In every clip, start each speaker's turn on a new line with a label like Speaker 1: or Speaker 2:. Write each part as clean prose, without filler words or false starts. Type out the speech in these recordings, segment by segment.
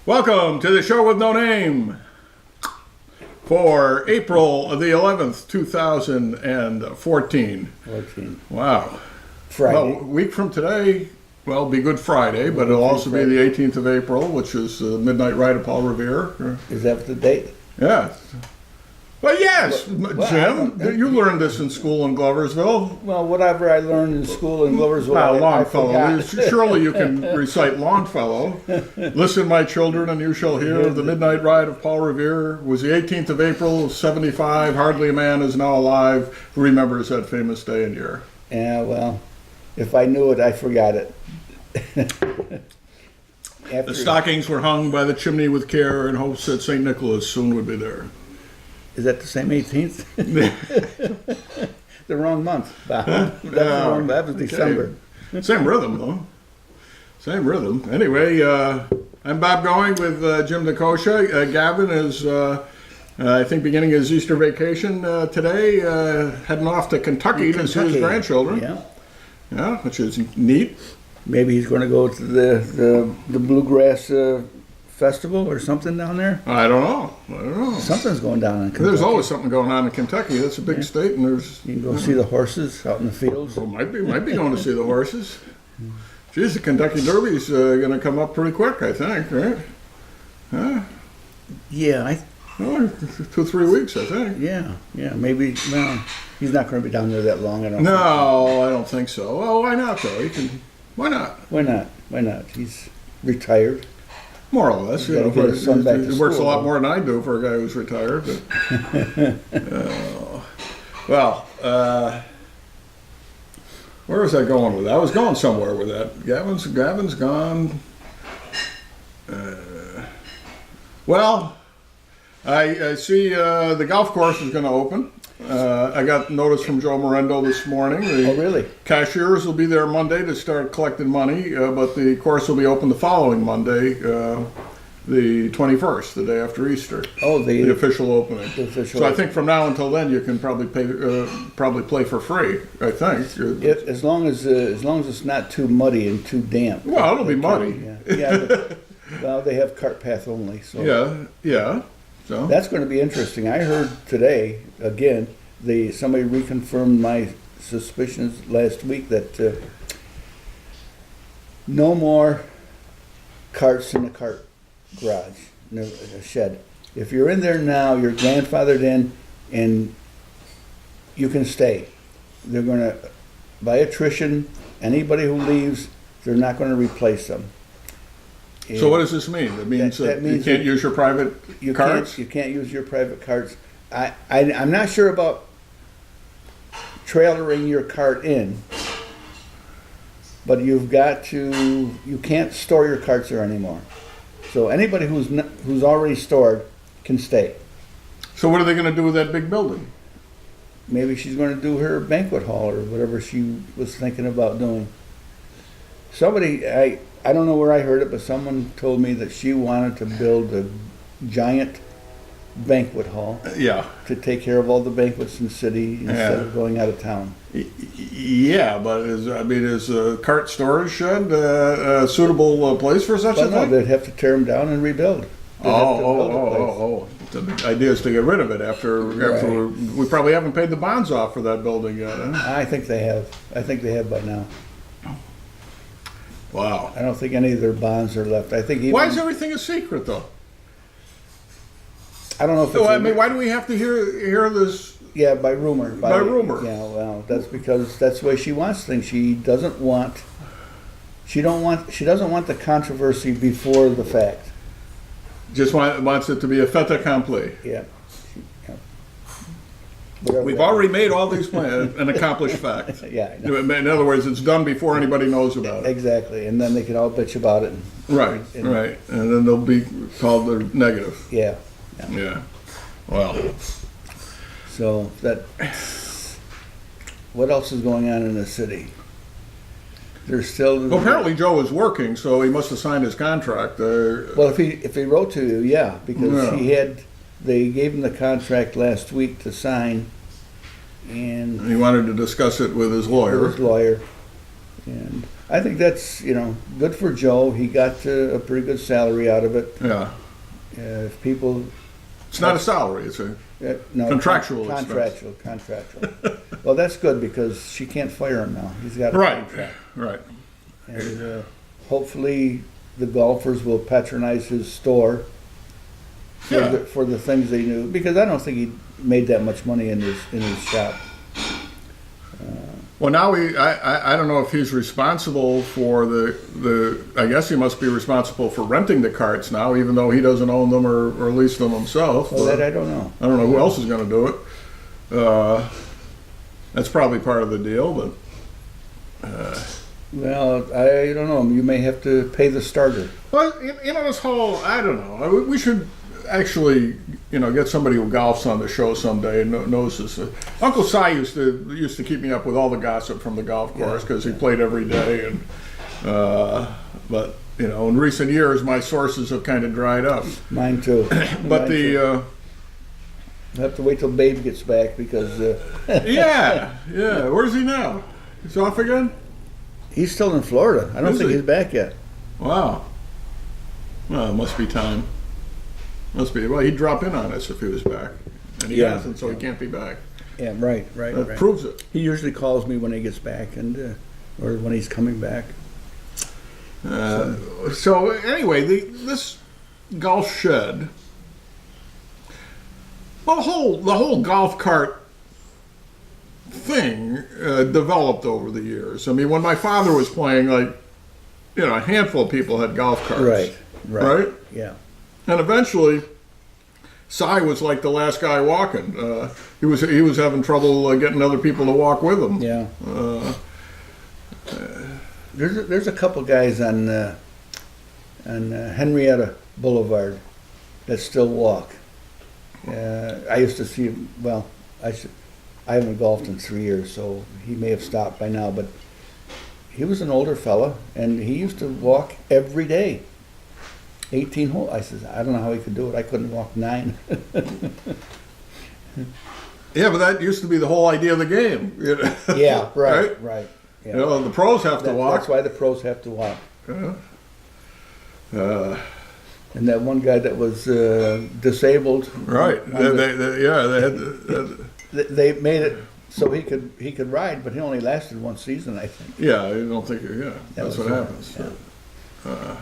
Speaker 1: Welcome to the show with no name for April the 11th, 2014.
Speaker 2: 14.
Speaker 1: Wow.
Speaker 2: Friday.
Speaker 1: Well, a week from today, well, it'll be Good Friday, but it'll also be the 18th of April, which is the midnight ride of Paul Revere.
Speaker 2: Is that the date?
Speaker 1: Yeah. Well, yes, Jim, you learned this in school in Gloversville.
Speaker 2: Well, whatever I learned in school in Gloversville, I
Speaker 1: Longfellow.
Speaker 2: forgot.
Speaker 1: Surely you can recite Longfellow. Listen, my children, and you shall hear the midnight ride of Paul Revere. It was the 18th of April, 75. Hardly a man is now alive who remembers that famous day and year.
Speaker 2: Yeah, well, if I knew it, I forgot it.
Speaker 1: The stockings were hung by the chimney with care in hopes that St. Nicholas soon would be there.
Speaker 2: Is that the same 18th? The wrong month. That was December.
Speaker 1: Same rhythm, though. Same rhythm. Anyway, I'm Bob Going with Jim Nicosia. Gavin is, I think, beginning his Easter vacation today, heading off to Kentucky to see his grandchildren. Yeah, which is neat.
Speaker 2: Maybe he's going to go to the Bluegrass Festival or something down there.
Speaker 1: I don't know.
Speaker 2: Something's going down in Kentucky.
Speaker 1: There's always something going on in Kentucky. That's a big state, and there's.
Speaker 2: You can go see the horses out in the fields.
Speaker 1: Well, might be going to see the horses. Geez, the Kentucky Derby's going to come up pretty quick, I think, right? Huh?
Speaker 2: Yeah,
Speaker 1: 2-3 weeks, I think.
Speaker 2: Yeah, maybe. Well, he's not going to be down there that long. I don't
Speaker 1: think so. Well, why not though? He can. Why not?
Speaker 2: Why not? He's retired.
Speaker 1: More or less.
Speaker 2: He works a
Speaker 1: lot more than I do for a guy who's retired. But, where was I going with that? I was going somewhere with that. Gavin's gone. I see the golf course is going to open. I got notice from Joe Morendo this morning.
Speaker 2: Oh, really?
Speaker 1: Cashiers will be there Monday to start collecting money, but the course will be open the following Monday, the 21st, the day after Easter.
Speaker 2: Oh, the
Speaker 1: official opening. So I think from now until then, you can probably play for free. I think.
Speaker 2: As long as it's not too muddy and too damp.
Speaker 1: Well, it'll be muddy.
Speaker 2: But, well, they have cart path only. So
Speaker 1: yeah. So
Speaker 2: that's going to be interesting. I heard today again. Somebody reconfirmed my suspicions last week that no more carts in the cart garage, in a shed. If you're in there now, you're grandfathered in, and you can stay. They're going to, by attrition, anybody who leaves, they're not going to replace them.
Speaker 1: So what does this mean? It means that you can't use your private carts?
Speaker 2: You can't use your private carts. I'm not sure about trailering your cart in, but you can't store your carts there anymore. So anybody who's already stored can stay.
Speaker 1: So what are they going to do with that big building?
Speaker 2: Maybe she's going to do her banquet hall or whatever she was thinking about doing. Somebody, I don't know where I heard it, but someone told me that she wanted to build a giant banquet hall to take care of all the banquets in the city instead of going out of town.
Speaker 1: Yeah, but is a cart storage shed a suitable place for such a thing?
Speaker 2: No, they'd have to tear them down and rebuild.
Speaker 1: The idea is to get rid of it after we probably haven't paid the bonds off for that building yet. Huh?
Speaker 2: I think they have. I think they have by now.
Speaker 1: Wow.
Speaker 2: I don't think any of their bonds are left. I think.
Speaker 1: Why is everything a secret, though?
Speaker 2: I don't know if
Speaker 1: it's why do we have to hear this?
Speaker 2: Yeah, by rumor.
Speaker 1: By rumor.
Speaker 2: Yeah, well, that's because that's the way she wants things. She doesn't want the controversy before the fact.
Speaker 1: Just wants it to be a fait accompli.
Speaker 2: Yeah.
Speaker 1: We've already made all these plans an accomplished fact.
Speaker 2: Yeah.
Speaker 1: In other words, it's done before anybody knows about it.
Speaker 2: Exactly, and then they can all bitch about it.
Speaker 1: Right, and then they'll be called the negative.
Speaker 2: Yeah.
Speaker 1: Well.
Speaker 2: So what else is going on in the city? There's still.
Speaker 1: Well, apparently Joe is working, so he must have signed his contract.
Speaker 2: Well, if he wrote to you, because they gave him the contract last week to sign, and
Speaker 1: he wanted to discuss it with his lawyer.
Speaker 2: And I think that's, good for Joe. He got a pretty good salary out of it.
Speaker 1: Yeah.
Speaker 2: If people,
Speaker 1: It's not a salary, it's a
Speaker 2: no,
Speaker 1: contractual expense.
Speaker 2: Contractual. Well, that's good because she can't fire him now. He's got a
Speaker 1: Right,
Speaker 2: contract.
Speaker 1: right.
Speaker 2: And hopefully the golfers will patronize his store
Speaker 1: Yeah.
Speaker 2: for the things they knew, because I don't think he made that much money in his shop.
Speaker 1: Well, now I don't know if he's responsible for I guess he must be responsible for renting the carts now, even though he doesn't own them or lease them himself.
Speaker 2: Well, that I don't know.
Speaker 1: I don't know who else is going to do it. That's probably part of the deal, but
Speaker 2: Well, I don't know. You may have to pay the starter.
Speaker 1: well, this whole, I don't know. We should actually, get somebody who golfs on the show someday and knows this. Uncle Si used to keep me up with all the gossip from the golf course because he played every day, and but in recent years my sources have kind of dried up.
Speaker 2: Mine too.
Speaker 1: But
Speaker 2: I'll have to wait till Babe gets back because
Speaker 1: yeah, where's he now? He's off again?
Speaker 2: he's still in Florida. I don't
Speaker 1: Is
Speaker 2: think
Speaker 1: he?
Speaker 2: he's back yet.
Speaker 1: Wow. Well, it must be time. Must be. Well, he'd drop in on us if he was back, and he
Speaker 2: Yeah.
Speaker 1: hasn't, so he can't be back.
Speaker 2: Yeah, right.
Speaker 1: That proves it.
Speaker 2: He usually calls me when he gets back or when he's coming back.
Speaker 1: So anyway, this golf shed, well, the whole golf cart thing developed over the years. I mean, when my father was playing, a handful of people had golf carts. Right?
Speaker 2: Yeah.
Speaker 1: And eventually, Cy was like the last guy walking. He was having trouble getting other people to walk with him.
Speaker 2: Yeah. There's a couple guys on Henrietta Boulevard that still walk. I used to see him. Well, I haven't golfed in 3 years, so he may have stopped by now. But he was an older fella, and he used to walk every day. 18 holes. I said, I don't know how he could do it. I couldn't walk 9.
Speaker 1: Yeah, but that used to be the whole idea of the game.
Speaker 2: Yeah, right. Yeah.
Speaker 1: The pros have to walk.
Speaker 2: That's why the pros have to walk.
Speaker 1: Yeah.
Speaker 2: And that one guy that was disabled.
Speaker 1: Right.
Speaker 2: They made it so he could ride, but he only lasted one season, I think.
Speaker 1: Yeah, I don't think. Yeah, that's what happens.
Speaker 2: Yeah.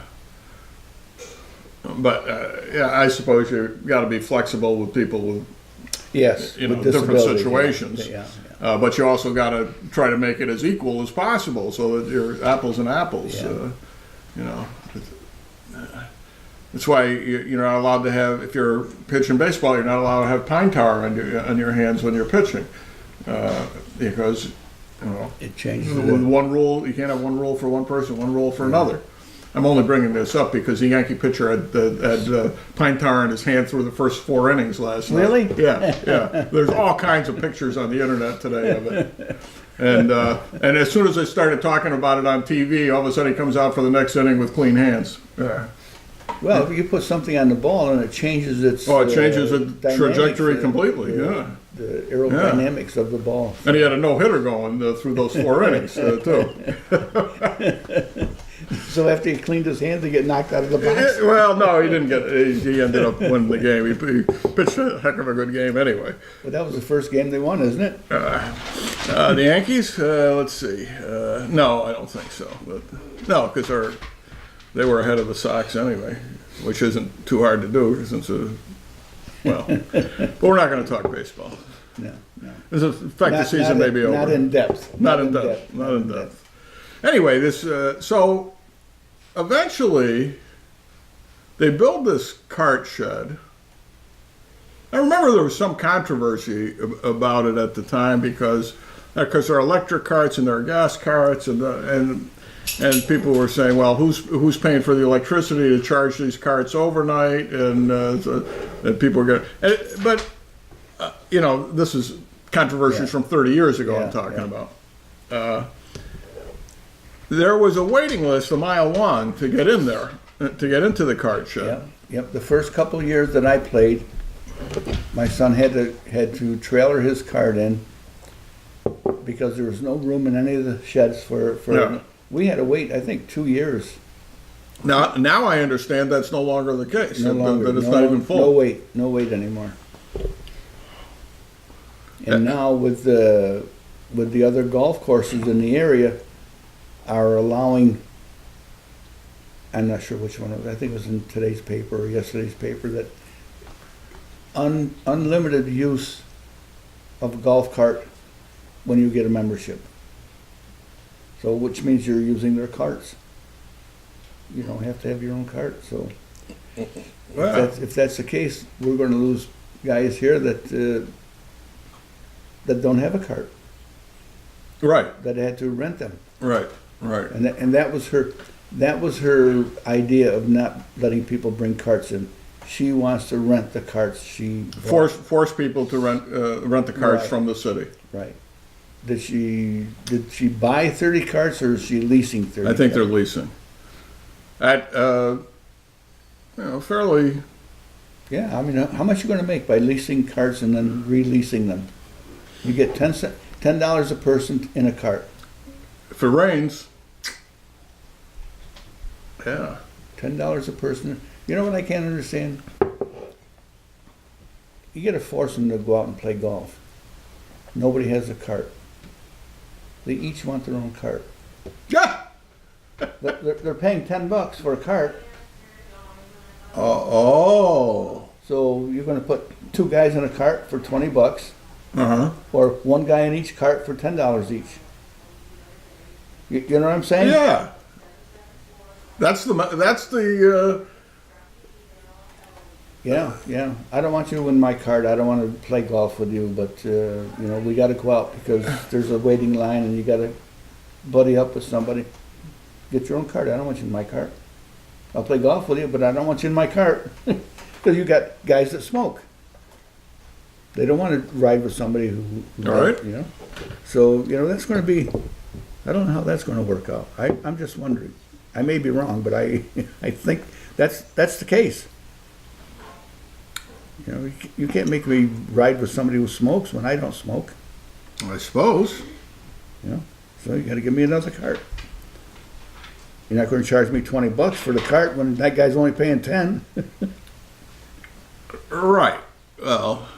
Speaker 1: But I suppose you've got to be flexible with people with
Speaker 2: Yes,
Speaker 1: different
Speaker 2: disability,
Speaker 1: situations.
Speaker 2: Yeah.
Speaker 1: But you also got to try to make it as equal as possible, so that you're apples and apples.
Speaker 2: Yeah.
Speaker 1: That's why you're not allowed to have, if you're pitching baseball, you're not allowed to have pine tar on your hands when you're pitching, because
Speaker 2: It changes.
Speaker 1: with one rule, you can't have one rule for one person, one rule for another. I'm only bringing this up because the Yankee pitcher had pine tar in his hand through the first 4 innings last night.
Speaker 2: Really?
Speaker 1: Yeah. There's all kinds of pictures on the internet today of it. And as soon as I started talking about it on TV, all of a sudden he comes out for the next inning with clean hands. Yeah.
Speaker 2: Well, if you put something on the ball and it changes its
Speaker 1: It changes the
Speaker 2: dynamics,
Speaker 1: trajectory completely.
Speaker 2: The aerodynamics of the ball.
Speaker 1: And he had a no-hitter going through those 4 innings, too.
Speaker 2: So after he cleaned his hands, he get knocked out of the box.
Speaker 1: Well, no, he didn't get. He ended up winning the game. He pitched a heck of a good game anyway.
Speaker 2: But that was the first game they won, isn't it?
Speaker 1: The Yankees. Let's see. No, I don't think so. But no, because they were ahead of the Sox anyway, which isn't too hard to do since but we're not going to talk baseball.
Speaker 2: No.
Speaker 1: In fact, the season may be over.
Speaker 2: Not in depth.
Speaker 1: Not in depth. Anyway, so eventually they build this cart shed. I remember there was some controversy about it at the time because there are electric carts and there are gas carts and people were saying, well, who's paying for the electricity to charge these carts overnight? And people were going. But this is controversies from 30 years ago. I'm talking about. There was a waiting list a mile long to get in there, to get into the cart shed.
Speaker 2: Yep. The first couple of years that I played, my son had to trailer his cart in because there was no room in any of the sheds for We had to wait, I think, 2 years.
Speaker 1: Now I understand that's no longer the case.
Speaker 2: No longer.
Speaker 1: That it's not even full.
Speaker 2: No wait anymore. And now with the other golf courses in the area are allowing, I'm not sure which one it was, I think it was in today's paper or yesterday's paper, that unlimited use of a golf cart when you get a membership. So, which means you're using their carts. You don't have to have your own cart, so if that's the case, we're gonna lose guys here that don't have a cart,
Speaker 1: Right,
Speaker 2: that had to rent them.
Speaker 1: right.
Speaker 2: And that was her idea of not letting people bring carts in. She wants to rent the carts she bought.
Speaker 1: Force people to rent the carts
Speaker 2: Right.
Speaker 1: from the city.
Speaker 2: Right. Did she buy 30 carts or is she leasing 30?
Speaker 1: I think they're
Speaker 2: carts?
Speaker 1: leasing. At fairly.
Speaker 2: Yeah, I mean, how much you going to make by leasing carts and then releasing them? You get $10 a person in a cart.
Speaker 1: If it rains. Yeah.
Speaker 2: $10 a person. You know what I can't understand? You got to force them to go out and play golf. Nobody has a cart. They each want their own cart.
Speaker 1: Yeah.
Speaker 2: They're paying $10 for a cart.
Speaker 1: Oh.
Speaker 2: So you're going to put 2 guys in a cart for $20,
Speaker 1: Uh-huh.
Speaker 2: or 1 guy in each cart for $10 each. You know what I'm saying?
Speaker 1: Yeah. That's the
Speaker 2: Yeah. I don't want you in my cart. I don't want to play golf with you, but we got to go out because there's a waiting line and you got to buddy up with somebody. Get your own cart. I don't want you in my cart. I'll play golf with you, but I don't want you in my cart because you got guys that smoke. They don't want to ride with somebody who
Speaker 1: All right.
Speaker 2: So that's going to be. I don't know how that's going to work out. I'm just wondering. I may be wrong, but I think that's the case. You can't make me ride with somebody who smokes when I don't smoke.
Speaker 1: I suppose.
Speaker 2: So you got to give me another cart. You're not going to charge me $20 for the cart when that guy's only paying 10.
Speaker 1: Right. Well,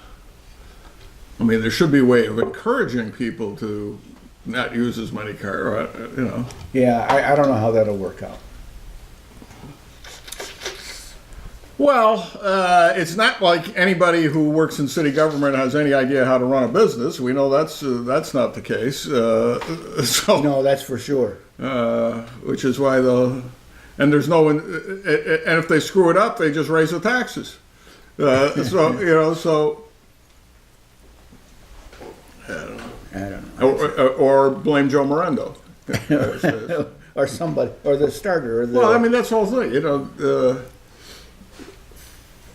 Speaker 1: I mean, there should be a way of encouraging people to not use as many cars,
Speaker 2: Yeah, I don't know how that'll work out.
Speaker 1: Well, it's not like anybody who works in city government has any idea how to run a business. We know that's not the case. So
Speaker 2: No, that's for sure.
Speaker 1: which is why and there's no, and if they screw it up, they just raise the taxes. So
Speaker 2: I don't know.
Speaker 1: or blame Joe Morendo.
Speaker 2: Or somebody, or the starter, or the.
Speaker 1: Well, I mean, that's the whole thing.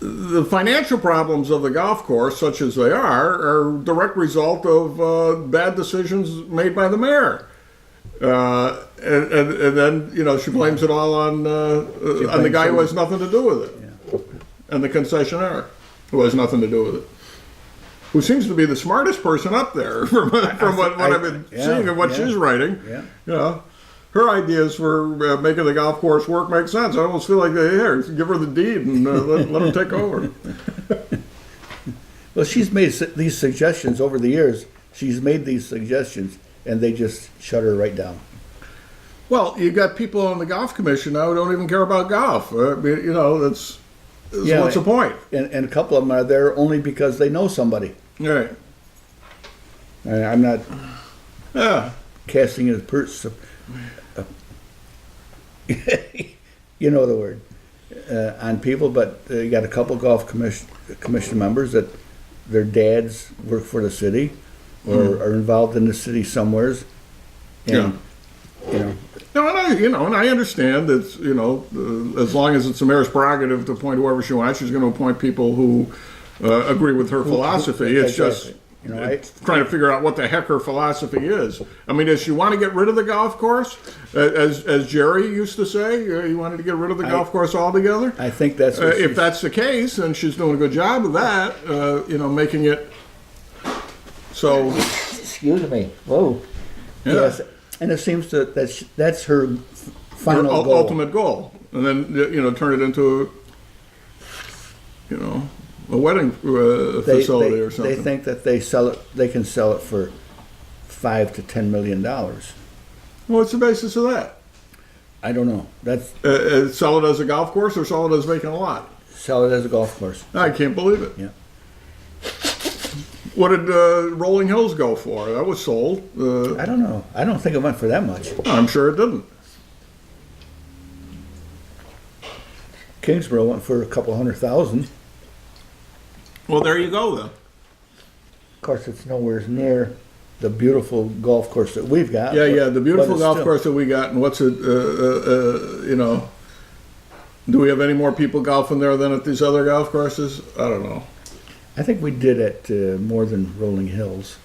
Speaker 1: The financial problems of the golf course, such as they are direct result of bad decisions made by the mayor. And then she blames it all on the guy who has nothing to do with it, and the concessionaire who has nothing to do with it, who seems to be the smartest person up there from what I've been seeing and what she's writing.
Speaker 2: Yeah.
Speaker 1: Her ideas for making the golf course work make sense. I almost feel like give her the deed and let them take over.
Speaker 2: Well, she's made these suggestions over the years. She's made these suggestions, and they just shut her right down.
Speaker 1: Well, you got people on the golf commission now who don't even care about golf. What's the point?
Speaker 2: And a couple of them are there only because they know somebody.
Speaker 1: Right.
Speaker 2: I'm not casting a you know the word, on people, but you got a couple golf commission members that their dads work for the city or are involved in the city somewheres. And,
Speaker 1: No, and I understand that as long as it's the mayor's prerogative to appoint whoever she wants, she's going to appoint people who agree with her philosophy. It's
Speaker 2: Exactly.
Speaker 1: just trying to figure out what the heck her philosophy is. I mean, does she want to get rid of the golf course, as Jerry used to say? He wanted to get rid of the golf course altogether.
Speaker 2: I think that's what
Speaker 1: if that's the case, and she's doing a good job of that, making it so.
Speaker 2: Excuse me. Whoa.
Speaker 1: Yeah.
Speaker 2: Yes. And it seems that's her final
Speaker 1: Her
Speaker 2: goal.
Speaker 1: ultimate goal, and then turn it into a wedding facility or something.
Speaker 2: They think that they can sell it for $5 to $10 million.
Speaker 1: What's the basis of that?
Speaker 2: I don't know. That's
Speaker 1: Sell it as a golf course or sell it as vacant lot?
Speaker 2: sell it as a golf course.
Speaker 1: I can't believe it.
Speaker 2: Yeah.
Speaker 1: What did Rolling Hills go for? That was sold.
Speaker 2: I don't know. I don't think it went for that much.
Speaker 1: I'm sure it didn't.
Speaker 2: Kingsborough went for a couple $100,000.
Speaker 1: Well, there you go then.
Speaker 2: Of course, it's nowhere near the beautiful golf course that we've got.
Speaker 1: Yeah, the beautiful
Speaker 2: but
Speaker 1: golf
Speaker 2: still-
Speaker 1: course that we got, and what's it? Do we have any more people golfing there than at these other golf courses? I don't know.
Speaker 2: I think we did it more than Rolling Hills.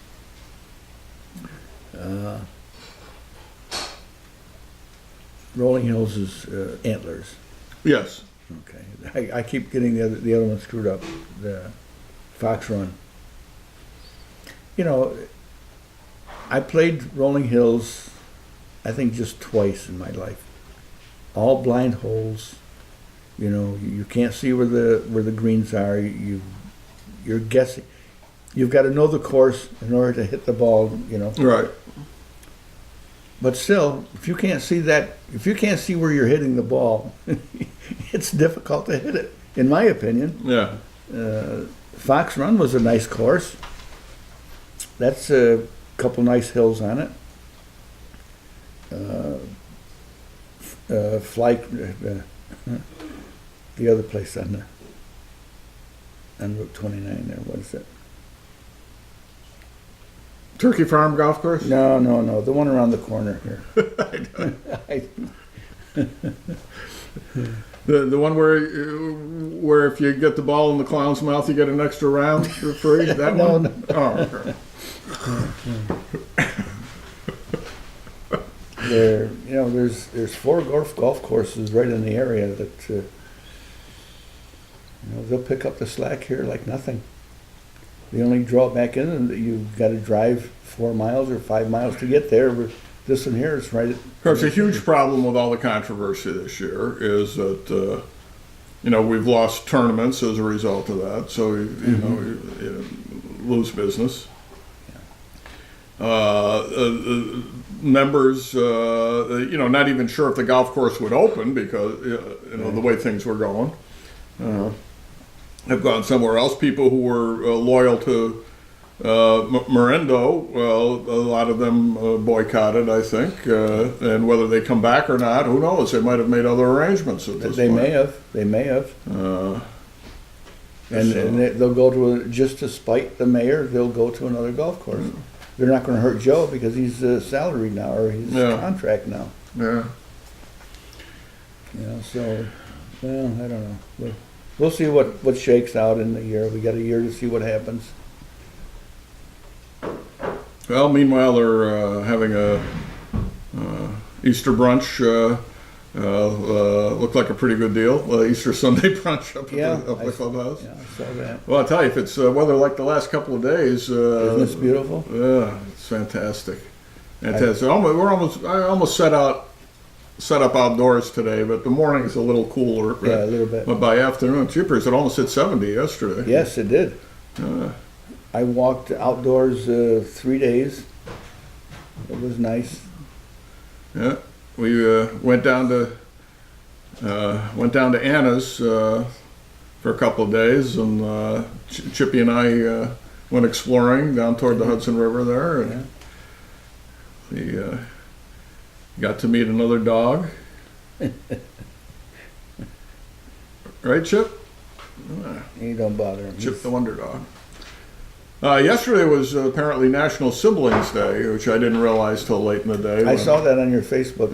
Speaker 2: Rolling Hills is Antlers.
Speaker 1: Yes.
Speaker 2: Okay, I keep getting the other one screwed up. The Fox Run. I played Rolling Hills, I think just twice in my life. All blind holes. You can't see where the greens are. You're guessing. You've got to know the course in order to hit the ball.
Speaker 1: Right.
Speaker 2: But still, if you can't see where you're hitting the ball, it's difficult to hit it, in my opinion.
Speaker 1: Yeah.
Speaker 2: Fox Run was a nice course. That's a couple nice hills on it. The other place on Route 29 there, what is it?
Speaker 1: Turkey Farm Golf Course?
Speaker 2: No, the one around the corner here.
Speaker 1: The one where if you get the ball in the clown's mouth, you get an extra round for free? That
Speaker 2: No,
Speaker 1: one?
Speaker 2: no.
Speaker 1: Oh, okay.
Speaker 2: There's 4 golf courses right in the area that they'll pick up the slack here like nothing. The only drawback is that you've got to drive 4 miles or 5 miles to get there. But this one here is right.
Speaker 1: Of course, a huge problem with all the controversy this year is that we've lost tournaments as a result of that. So you lose business. Members, not even sure if the golf course would open because the way things were going. Have gone somewhere else. People who were loyal to Merindo, well, a lot of them boycotted, I think. And whether they come back or not, who knows? They might have made other arrangements at this
Speaker 2: They
Speaker 1: point.
Speaker 2: may have. And they'll go to just to spite the mayor. They'll go to another golf course. They're not going to hurt Joe because he's salaried now or he's contract now.
Speaker 1: Yeah.
Speaker 2: So, well, I don't know. We'll see what shakes out in the year. We got a year to see what happens.
Speaker 1: Well, meanwhile, they're having a Easter brunch. Looked like a pretty good deal. Easter Sunday brunch up at the clubhouse.
Speaker 2: Yeah, I saw that.
Speaker 1: Well, I'll tell you, if it's weather like the last couple of days,
Speaker 2: Isn't this beautiful?
Speaker 1: Yeah, it's fantastic. Fantastic. I almost set up outdoors today, but the morning's a little cooler.
Speaker 2: Yeah, a little bit.
Speaker 1: But by afternoon, jeepers, it almost hit 70 yesterday.
Speaker 2: Yes, it did. I walked outdoors 3 days. It was nice.
Speaker 1: Yeah, we went down to Anna's for a couple of days, and Chippy and I went exploring down toward the Hudson River there, and we got to meet another dog. Right, Chip?
Speaker 2: You don't bother him.
Speaker 1: Chip the Wonder Dog. Yesterday was apparently National Siblings Day, which I didn't realize till late in the day.
Speaker 2: I saw that on your Facebook.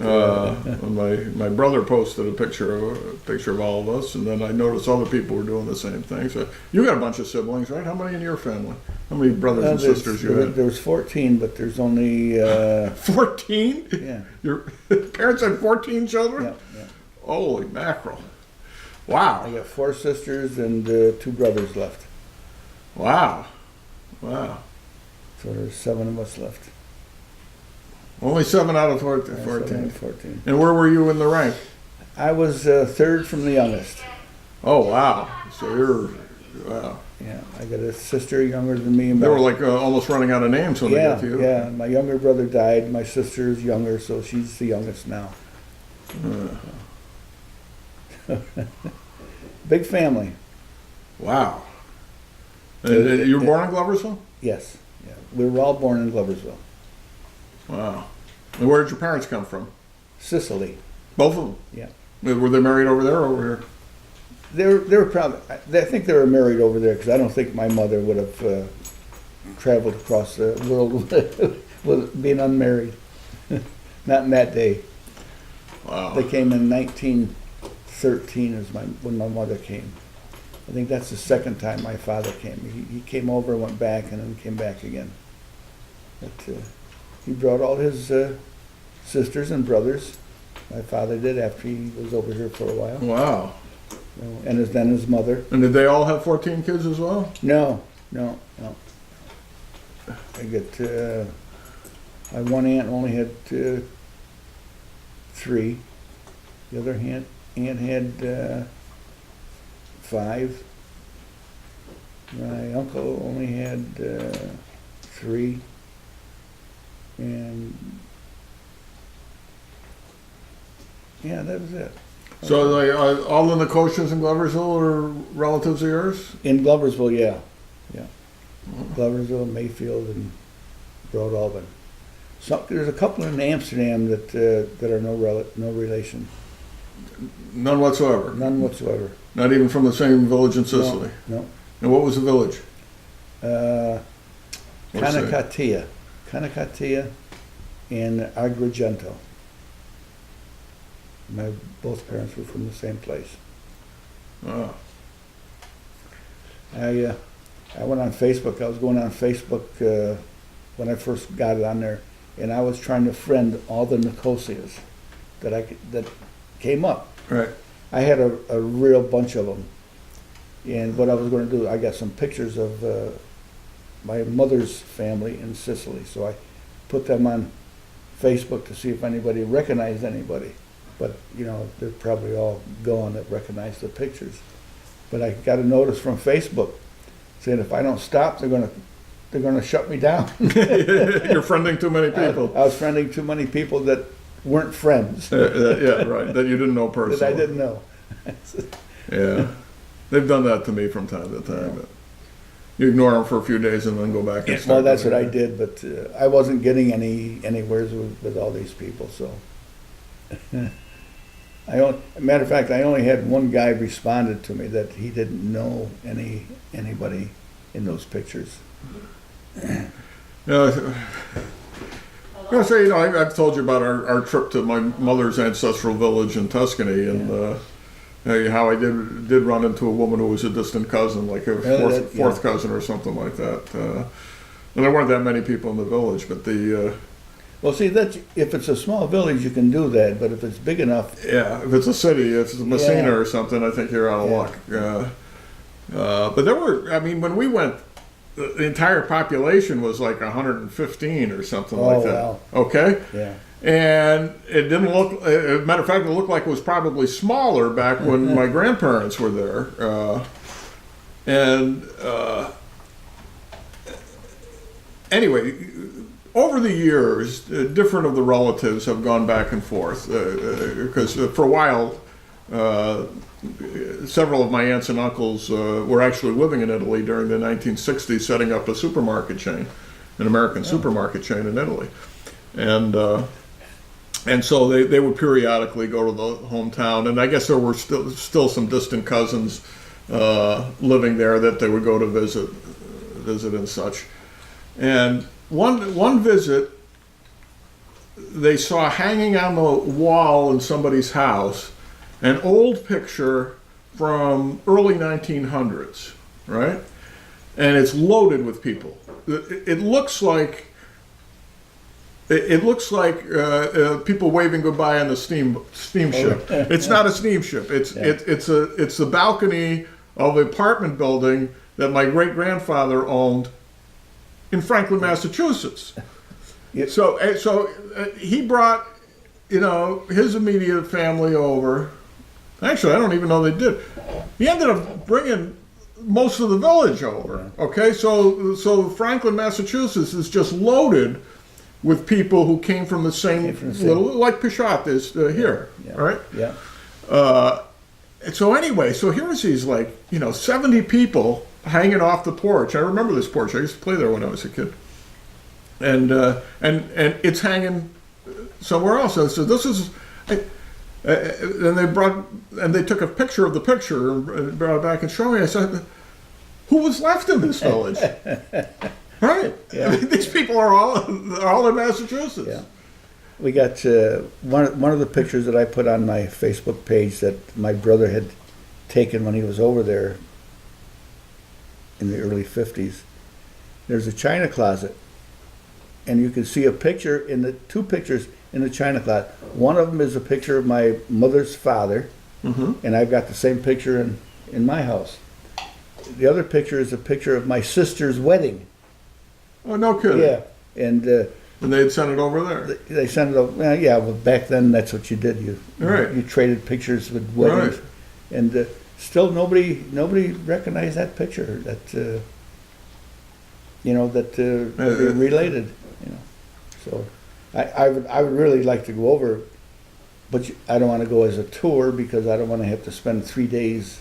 Speaker 1: When my brother posted a picture of all of us, and then I noticed other people were doing the same thing. So you got a bunch of siblings, right? How many in your family? How many brothers and sisters you had?
Speaker 2: There was 14, but there's only
Speaker 1: 14?
Speaker 2: Yeah.
Speaker 1: Your parents had 14 children?
Speaker 2: Yeah.
Speaker 1: Holy mackerel! Wow!
Speaker 2: I got 4 sisters and 2 brothers left.
Speaker 1: Wow!
Speaker 2: So there's 7 of us left.
Speaker 1: Only 7 out of 14.
Speaker 2: 14.
Speaker 1: And where were you in the rank?
Speaker 2: I was third from the youngest.
Speaker 1: Oh, wow. So you're, wow.
Speaker 2: Yeah, I got a sister younger than me.
Speaker 1: They were like almost running out of names when they got to you.
Speaker 2: Yeah, my younger brother died. My sister's younger, so she's the youngest now. Big family.
Speaker 1: Wow. And you were born in Gloversville?
Speaker 2: Yes. Yeah. We were all born in Gloversville.
Speaker 1: Wow. And where did your parents come from?
Speaker 2: Sicily.
Speaker 1: Both of them?
Speaker 2: Yeah.
Speaker 1: Were they married over there or over here?
Speaker 2: They were probably, I think they were married over there because I don't think my mother would have traveled across the world with being unmarried. Not in that day.
Speaker 1: Wow.
Speaker 2: They came in 1913 is when my mother came. I think that's the second time my father came. He came over, went back, and then came back again. But he brought all his sisters and brothers. My father did after he was over here for a while.
Speaker 1: Wow.
Speaker 2: And then his mother.
Speaker 1: And did they all have 14 kids as well?
Speaker 2: No. I get my one aunt only had 3. The other aunt had 5. My uncle only had 3. And yeah, that was it.
Speaker 1: So they, all the Nicosias in Gloversville are relatives of yours?
Speaker 2: In Gloversville, yeah. Gloversville, Mayfield, and Broad Alban. So there's a couple in Amsterdam that are no relation.
Speaker 1: None whatsoever?
Speaker 2: None whatsoever.
Speaker 1: Not even from the same village in Sicily?
Speaker 2: No.
Speaker 1: And what was the village?
Speaker 2: Canicatia and Agrigento. Both parents were from the same place.
Speaker 1: Oh.
Speaker 2: I went on Facebook. I was going on Facebook when I first got it on there, and I was trying to friend all the Nicosias that came up.
Speaker 1: Right.
Speaker 2: I had a real bunch of them, and what I was going to do, I got some pictures of my mother's family in Sicily, so I put them on Facebook to see if anybody recognized anybody. But, they're probably all gone that recognize the pictures. But I got a notice from Facebook saying if I don't stop, they're gonna shut me down.
Speaker 1: You're friending too many people.
Speaker 2: I was friending too many people that weren't friends.
Speaker 1: Yeah, right. That you didn't know personally.
Speaker 2: That I didn't know.
Speaker 1: Yeah. They've done that to me from time to time. But you ignore them for a few days and then go back and start.
Speaker 2: Well, that's what I did, but I wasn't getting anywhere with all these people, so. Matter of fact, I only had one guy responded to me that he didn't know anybody in those pictures.
Speaker 1: I'm gonna say, I've told you about our trip to my mother's ancestral village in Tuscany, and how I did run into a woman who was a distant cousin, like a fourth cousin or something like that. And there weren't that many people in the village, but
Speaker 2: well, see, if it's a small village, you can do that, but if it's big enough...
Speaker 1: Yeah, if it's a city, if it's Messina or something, I think you're out of luck. But there were, when we went, the entire population was like 115 or something like that.
Speaker 2: Wow.
Speaker 1: Okay?
Speaker 2: Yeah.
Speaker 1: And it didn't look, as a matter of fact, it looked like it was probably smaller back when my grandparents were there. Anyway, over the years, different of the relatives have gone back and forth because for a while, several of my aunts and uncles were actually living in Italy during the 1960s, setting up a supermarket chain, an American supermarket chain in Italy, and so they would periodically go to the hometown, and I guess there were still some distant cousins living there that they would go to visit and such, and. One visit, they saw hanging on the wall in somebody's house an old picture from early 1900s, right? And it's loaded with people. It looks like people waving goodbye on a steamship. It's not a steamship. It's the balcony of the apartment building that my great grandfather owned in Franklin, Massachusetts. He brought, his immediate family over. Actually, I don't even know they did. He ended up bringing most of the village over. Okay, so Franklin, Massachusetts is just loaded with people who came from the same little, like Pichat is here, right?
Speaker 2: Yeah.
Speaker 1: So anyway, so here's these 70 people hanging off the porch. I remember this porch. I used to play there when I was a kid, and it's hanging somewhere else. So this is. And they took a picture of the picture and brought it back and showed me. I said, "Who was left in this village?" Right?
Speaker 2: Yeah.
Speaker 1: I mean, these people are all in Massachusetts.
Speaker 2: Yeah. We got one of the pictures that I put on my Facebook page that my brother had taken when he was over there in the early 50s. There's a china closet, and you can see a picture in the two pictures in the china closet. One of them is a picture of my mother's father, and I've got the same picture in my house. The other picture is a picture of my sister's wedding.
Speaker 1: Oh, no kidding.
Speaker 2: Yeah, and
Speaker 1: they had sent it over there.
Speaker 2: They sent it over. Well, yeah, well, back then that's what you did.
Speaker 1: Right.
Speaker 2: You traded pictures with weddings,
Speaker 1: right.
Speaker 2: And still nobody recognized that picture. That they're related. So I would really like to go over, but I don't want to go as a tour because I don't want to have to spend 3 days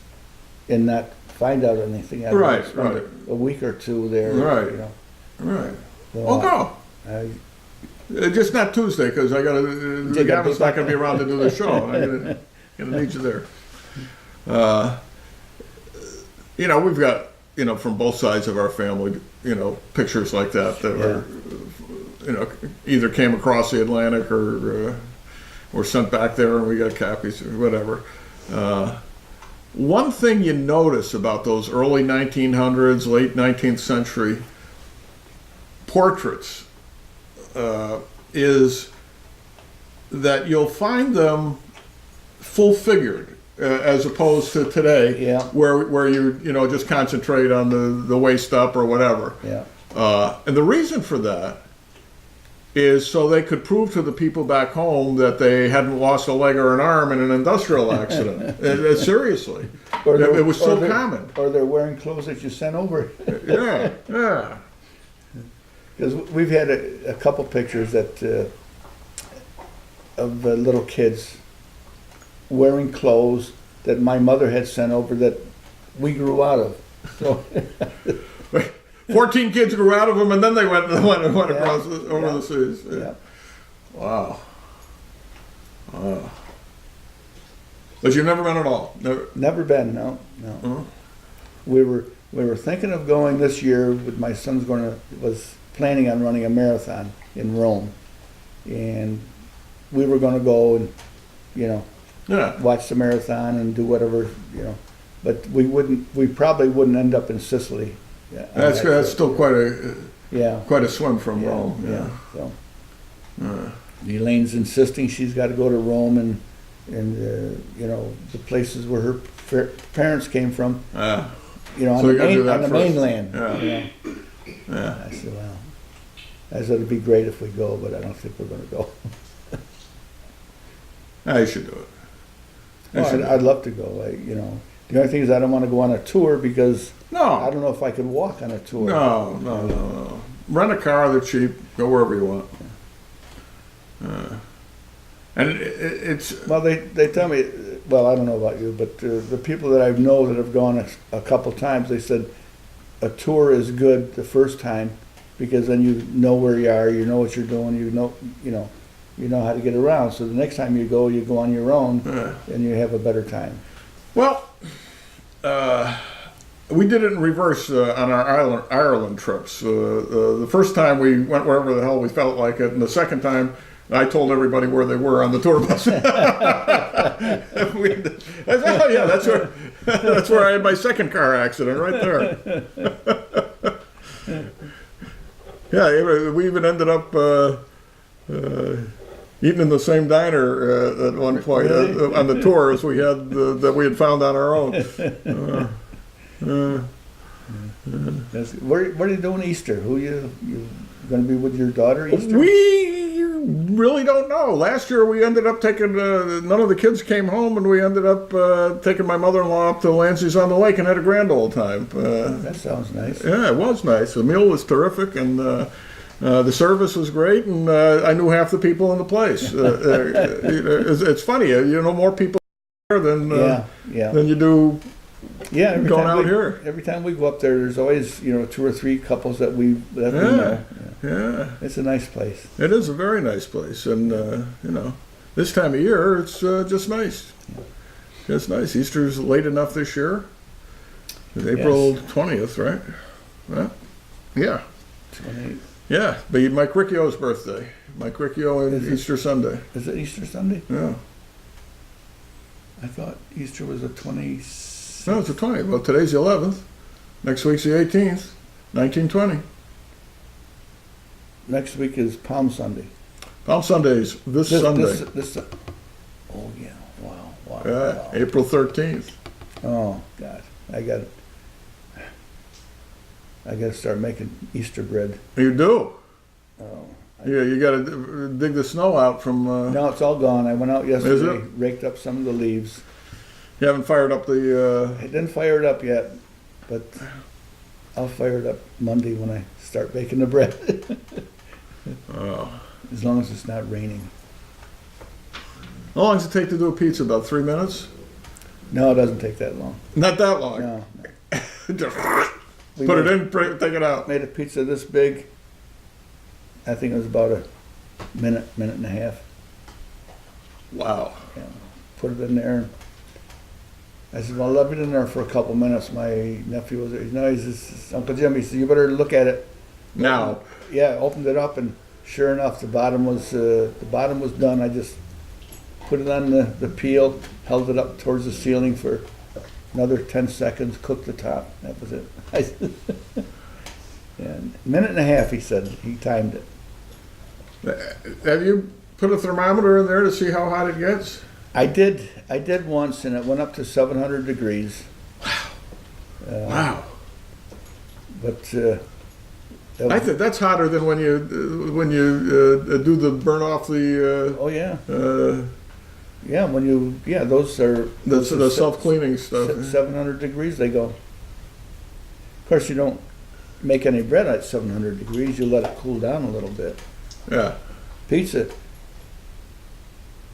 Speaker 2: and not find out anything. I'd
Speaker 1: Right,
Speaker 2: spend
Speaker 1: right.
Speaker 2: A week or two there.
Speaker 1: Right. Right.
Speaker 2: So,
Speaker 1: Well, go. Just not Tuesday because Gavin's not going to be around to do the show. I'm going to need you there. We've got from both sides of our family, pictures like that were, either came across the Atlantic or sent back there, and we got copies or whatever. One thing you notice about those early 1900s, late 19th century portraits is that you'll find them full-figured as opposed to today, where you just concentrate on the waist up or whatever.
Speaker 2: Yeah.
Speaker 1: And the reason for that is so they could prove to the people back home that they hadn't lost a leg or an arm in an industrial accident. Seriously. It was so common.
Speaker 2: Or they're wearing clothes that you sent over.
Speaker 1: Yeah.
Speaker 2: Because we've had a couple pictures that of little kids wearing clothes that my mother had sent over that we grew out of. So
Speaker 1: 14 kids grew out of them, and then they went across over the seas.
Speaker 2: Yeah.
Speaker 1: Wow. But you've never been at all?
Speaker 2: Never been. No.
Speaker 1: Uh-huh.
Speaker 2: We were thinking of going this year. With my son's was planning on running a marathon in Rome, and we were going to go and watch the marathon and do whatever but we probably wouldn't end up in Sicily.
Speaker 1: That's still quite a swim from Rome.
Speaker 2: Yeah. So Elaine's insisting she's got to go to Rome and the places where her parents came from. On the mainland.
Speaker 1: Yeah.
Speaker 2: I said, well, it'd be great if we go, but I don't think we're going to go.
Speaker 1: You should do it.
Speaker 2: I'd love to go. The only thing is I don't want to go on a tour because
Speaker 1: No.
Speaker 2: I don't know if I could walk on a tour.
Speaker 1: No. Rent a car, they're cheap. Go wherever you want. And it's...
Speaker 2: Well, they tell me, well, I don't know about you, but the people that I know that have gone a couple times, they said a tour is good the first time because then you know where you are, you know what you're doing, you know how to get around. So the next time you go on your own, and you have a better time.
Speaker 1: Well, we did it in reverse on our Ireland trips. The first time we went wherever the hell we felt like it, and the second time I told everybody where they were on the tour bus. That's where I had my second car accident, right there. Yeah, we even ended up eating in the same diner at one point on the tour as we had that we had found on our own.
Speaker 2: Where are you doing Easter? Who you going to be with your daughter Easter?
Speaker 1: We really don't know. Last year we ended up taking, none of the kids came home, and we ended up taking my mother-in-law up to Lancey's on the Lake and had a grand old time.
Speaker 2: That sounds nice.
Speaker 1: Yeah, it was nice. The meal was terrific, and the service was great, and I knew half the people in the place. It's funny, you know more people there than than you do
Speaker 2: Yeah,
Speaker 1: going out here.
Speaker 2: Every time we go up there, there's always 2 or 3 couples that we know.
Speaker 1: Yeah,
Speaker 2: It's a nice place.
Speaker 1: it is a very nice place, and this time of year it's just nice. It's nice. Easter's late enough this year. It's April 20th, right? Well, yeah.
Speaker 2: 28.
Speaker 1: Yeah, but Mike Riccio's birthday. Mike Riccio and Easter Sunday.
Speaker 2: Is it Easter Sunday?
Speaker 1: Yeah.
Speaker 2: I thought Easter was the 26th.
Speaker 1: No, it's the 20th. Well, today's the 11th. Next week's the 18th. 1920.
Speaker 2: Next week is Palm Sunday.
Speaker 1: Palm Sunday's this Sunday.
Speaker 2: Oh yeah! Wow!
Speaker 1: Yeah,
Speaker 2: Wow.
Speaker 1: April 13th.
Speaker 2: Oh God! I got to start making Easter bread.
Speaker 1: You do.
Speaker 2: Oh.
Speaker 1: Yeah, you got to dig the snow out from.
Speaker 2: No, it's all gone. I went out yesterday,
Speaker 1: Is it?
Speaker 2: raked up some of the leaves.
Speaker 1: You haven't fired up the.
Speaker 2: I didn't fire it up yet, but I'll fire it up Monday when I start baking the bread.
Speaker 1: Oh.
Speaker 2: As long as it's not raining.
Speaker 1: How long does it take to do a pizza? About 3 minutes?
Speaker 2: No, it doesn't take that long.
Speaker 1: Not that long.
Speaker 2: No.
Speaker 1: Just
Speaker 2: We
Speaker 1: put it
Speaker 2: made-
Speaker 1: in, take it out.
Speaker 2: Made a pizza this big. I think it was about a minute and a half.
Speaker 1: Wow.
Speaker 2: Yeah. Put it in there. I said, well, leave it in there for a couple minutes. My nephew was there. He says, Uncle Jim, he said, you better look at it.
Speaker 1: Now.
Speaker 2: Yeah, opened it up, and sure enough, the bottom was done. I just put it on the peel, held it up towards the ceiling for another 10 seconds, cooked the top. That was it. And minute and a half, he said. He timed it.
Speaker 1: Have you put a thermometer in there to see how hot it gets?
Speaker 2: I did once, and it went up to 700 degrees.
Speaker 1: Wow.
Speaker 2: But
Speaker 1: I think that's hotter than when you do the burn off the.
Speaker 2: oh yeah,
Speaker 1: Uh,
Speaker 2: yeah. Those are
Speaker 1: the self-cleaning stuff.
Speaker 2: 700 degrees they go. Of course, you don't make any bread at 700 degrees. You let it cool down a little bit.
Speaker 1: Yeah.
Speaker 2: Pizza,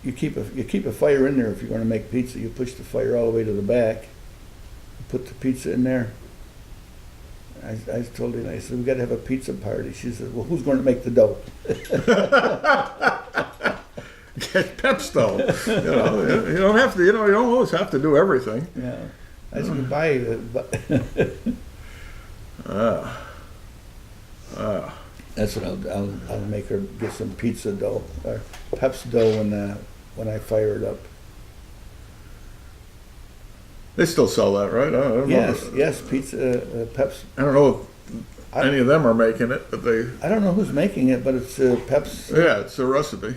Speaker 2: you keep a fire in there if you're going to make pizza. You push the fire all the way to the back. You put the pizza in there. I told her, I said, we got to have a pizza party. She said, well, who's going to make the dough?
Speaker 1: Get Pepsto. You don't have to. You don't always have to do everything.
Speaker 2: Yeah. I said, buy it. That's what I'll make her get some pizza dough or Pep's dough when I fire it up.
Speaker 1: They still sell that, right? I don't know.
Speaker 2: Yes, pizza Pep's.
Speaker 1: I don't know if any of them are making it, but they.
Speaker 2: I don't know who's making it, but it's Pep's.
Speaker 1: Yeah, it's a recipe.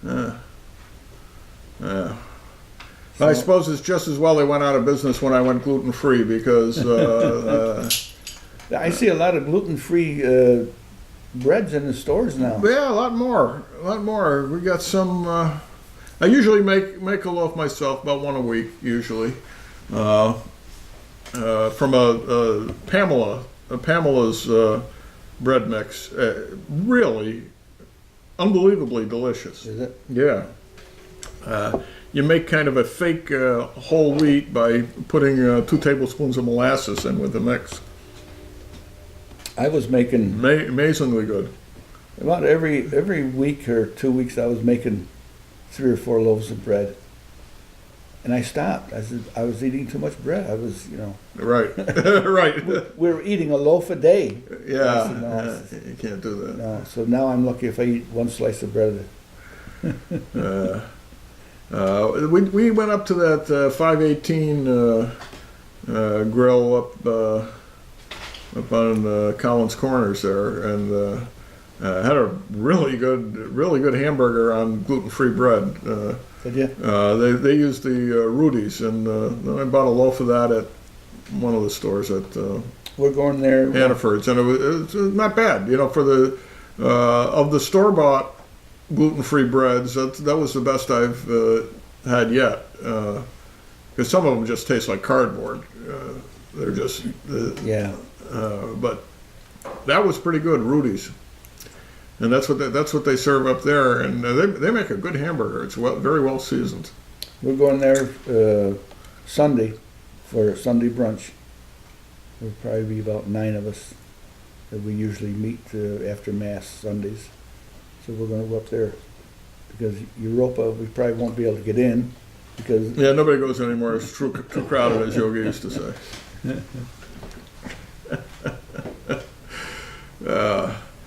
Speaker 2: Yeah.
Speaker 1: Yeah. I suppose it's just as well they went out of business when I went gluten-free because.
Speaker 2: I see a lot of gluten-free breads in the stores now.
Speaker 1: Yeah, a lot more. We got some. I usually make a loaf myself, about one a week usually, from a Pamela's bread mix. Really, unbelievably delicious.
Speaker 2: Is it?
Speaker 1: Yeah. You make kind of a fake whole wheat by putting 2 tablespoons of molasses in with the mix.
Speaker 2: I was making
Speaker 1: Amazingly good.
Speaker 2: about every week or 2 weeks. I was making 3 or 4 loaves of bread, and I stopped. I said I was eating too much bread. I was,
Speaker 1: Right, right.
Speaker 2: we were eating a loaf a day.
Speaker 1: Yeah,
Speaker 2: I said, no,
Speaker 1: you can't do that.
Speaker 2: no. So now I'm lucky if I eat 1 slice of bread.
Speaker 1: We went up to that 518 grill up on Collins Corners there, and had a really good hamburger on gluten-free bread.
Speaker 2: Did you?
Speaker 1: They used the Rudy's, and then I bought a loaf of that one of the stores at
Speaker 2: We're going there.
Speaker 1: Hannaford's, and it was not bad. You know, for the of the store-bought gluten-free breads, that was the best I've had yet. Because some of them just taste like cardboard. They're just
Speaker 2: Yeah.
Speaker 1: but that was pretty good, Rudy's, and that's what they serve up there, and they make a good hamburger. It's very well seasoned.
Speaker 2: We're going there Sunday for Sunday brunch. There'll probably be about 9 of us that we usually meet after Mass Sundays. So we're going to go up there because Europa, we probably won't be able to get in because
Speaker 1: Yeah, nobody goes anymore. It's too crowded, as Yogi used to say.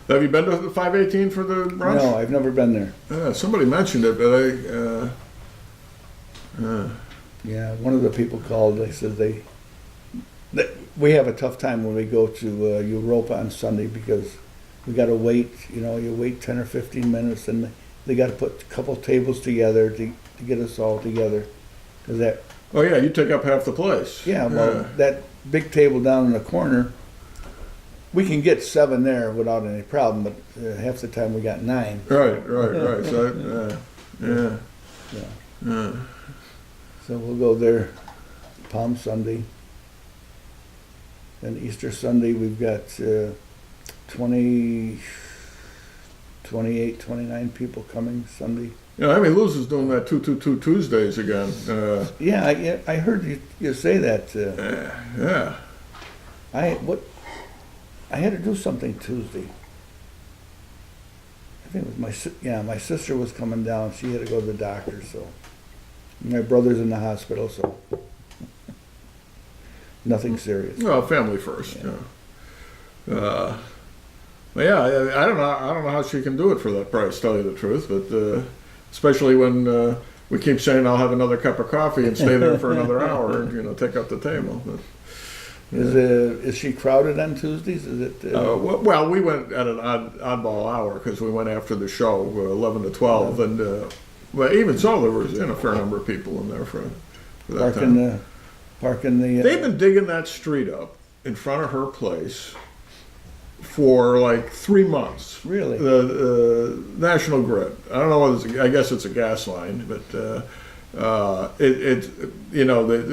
Speaker 1: Have you been to the 518 for the brunch?
Speaker 2: no, I've never been there.
Speaker 1: Somebody mentioned it, but
Speaker 2: Yeah, one of the people called. They said we have a tough time when we go to Europa on Sunday because we got to wait. You know, you wait 10 or 15 minutes, and they got to put a couple tables together to get us all together. Cause that,
Speaker 1: oh yeah, you take up half the place.
Speaker 2: yeah, well, that big table down in the corner, we can get 7 there without any problem, but half the time we got 9.
Speaker 1: Right. So yeah.
Speaker 2: So we'll go there Palm Sunday. Then Easter Sunday, we've got 28, 29 people coming Sunday.
Speaker 1: Yeah, I mean, Luz is doing that 222 Tuesdays again.
Speaker 2: Yeah, I heard you say that.
Speaker 1: Yeah.
Speaker 2: I had to do something Tuesday. I think it was my sister was coming down. She had to go to the doctor, so my brother's in the hospital, so nothing serious.
Speaker 1: Well, family first.
Speaker 2: Yeah.
Speaker 1: But yeah, I don't know how she can do it for that price. Tell you the truth, but especially when we keep saying I'll have another cup of coffee and stay there for another hour, and take up the table. But,
Speaker 2: Is she crowded on Tuesdays? Is it?
Speaker 1: well, we went at an oddball hour because we went after the show, 11 to 12, and but even so, there was a fair number of people in there for that time.
Speaker 2: Parking the.
Speaker 1: They've been digging that street up in front of her place for like 3 months.
Speaker 2: Really?
Speaker 1: The National Grid. I don't know whether I guess it's a gas line, but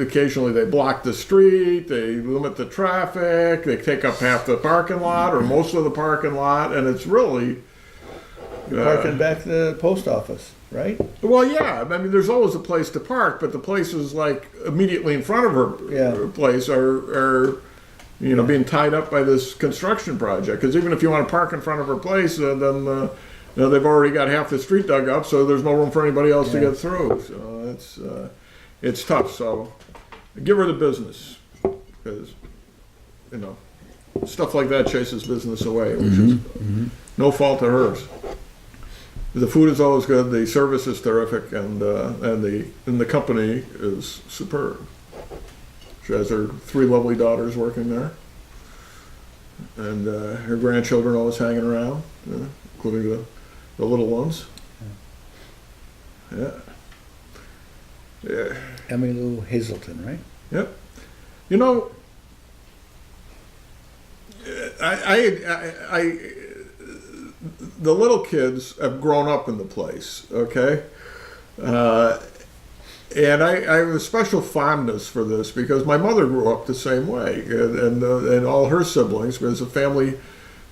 Speaker 1: occasionally they block the street, they limit the traffic, they take up half the parking lot or most of the parking lot, and it's really
Speaker 2: Parking back to the post office, right?
Speaker 1: well, yeah. I mean, there's always a place to park, but the places like immediately in front of her place are being tied up by this construction project. Because even if you want to park in front of her place, then they've already got half the street dug up, so there's no room for anybody else to get through. So it's tough. So give her the business, because stuff like that chases business away, which is no fault of hers. The food is always good, the service is terrific, and the company is superb. She has her 3 lovely daughters working there, and her grandchildren always hanging around, including the little ones. Yeah.
Speaker 2: Emily Lou Hazelton, right?
Speaker 1: Yep. The little kids have grown up in the place, okay? And I have a special fondness for this because my mother grew up the same way, and all her siblings, because the family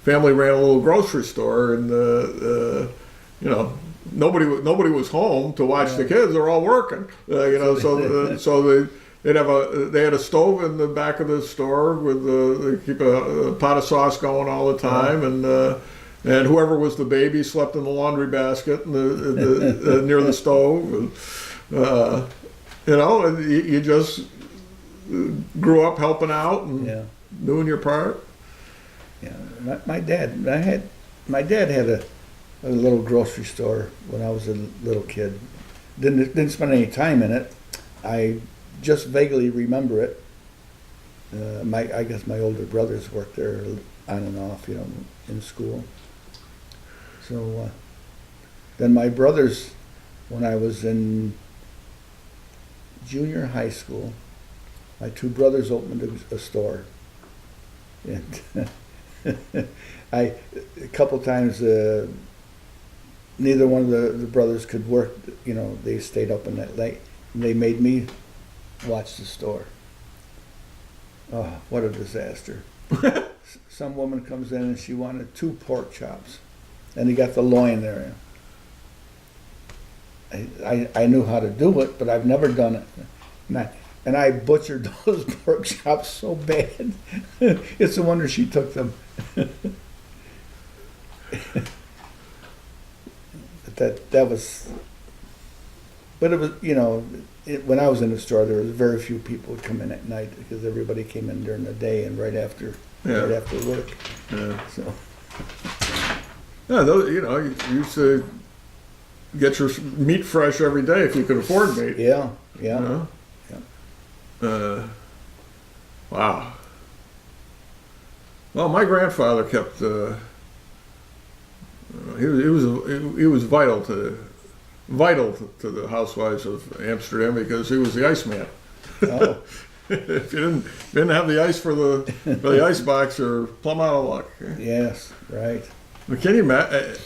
Speaker 1: ran a little grocery store, and nobody was home to watch the kids. They're all working, so they had a stove in the back of the store with they keep a pot of sauce going all the time, and whoever was the baby slept in the laundry basket near the stove. And you just grew up helping out and doing your part.
Speaker 2: Yeah, my dad had a little grocery store when I was a little kid. Didn't spend any time in it. I just vaguely remember it. I guess my older brothers worked there on and off, in school. So then my brothers, when I was in junior high school, My two brothers opened a store. And a couple times, neither one of the brothers could work, you know, they stayed open that late. And they made me watch the store. Oh, what a disaster. Some woman comes in and she wanted 2 pork chops. And he got the loin there. I knew how to do it, but I've never done it. And I butchered those pork chops so bad. It's a wonder she took them. That was, but it was, you know, when I was in the store, there was very few people would come in at night because everybody came in during the day and right after work.
Speaker 1: Yeah.
Speaker 2: So.
Speaker 1: Yeah, those, you know, you used to get your meat fresh every day if you could afford meat.
Speaker 2: Yeah, yeah.
Speaker 1: You know? Wow. Well, my grandfather kept. He was vital to the housewives of Amsterdam because he was the Iceman.
Speaker 2: Oh.
Speaker 1: If you didn't have the ice for the ice box, you're plumb out of luck.
Speaker 2: Yes, right.
Speaker 1: But can you imagine?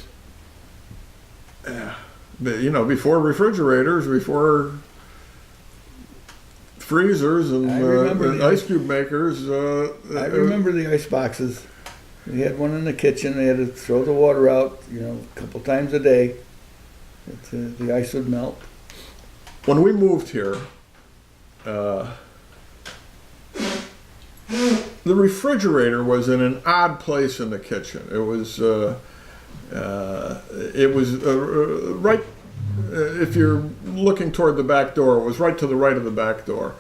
Speaker 1: You know, before refrigerators, before freezers and ice cube makers.
Speaker 2: I remember the ice boxes. We had one in the kitchen. They had to throw the water out, you know, a couple times a day. The ice would melt.
Speaker 1: When we moved here, the refrigerator was in an odd place in the kitchen. It was right. If you're looking toward the back door, it was right to the right of the back door.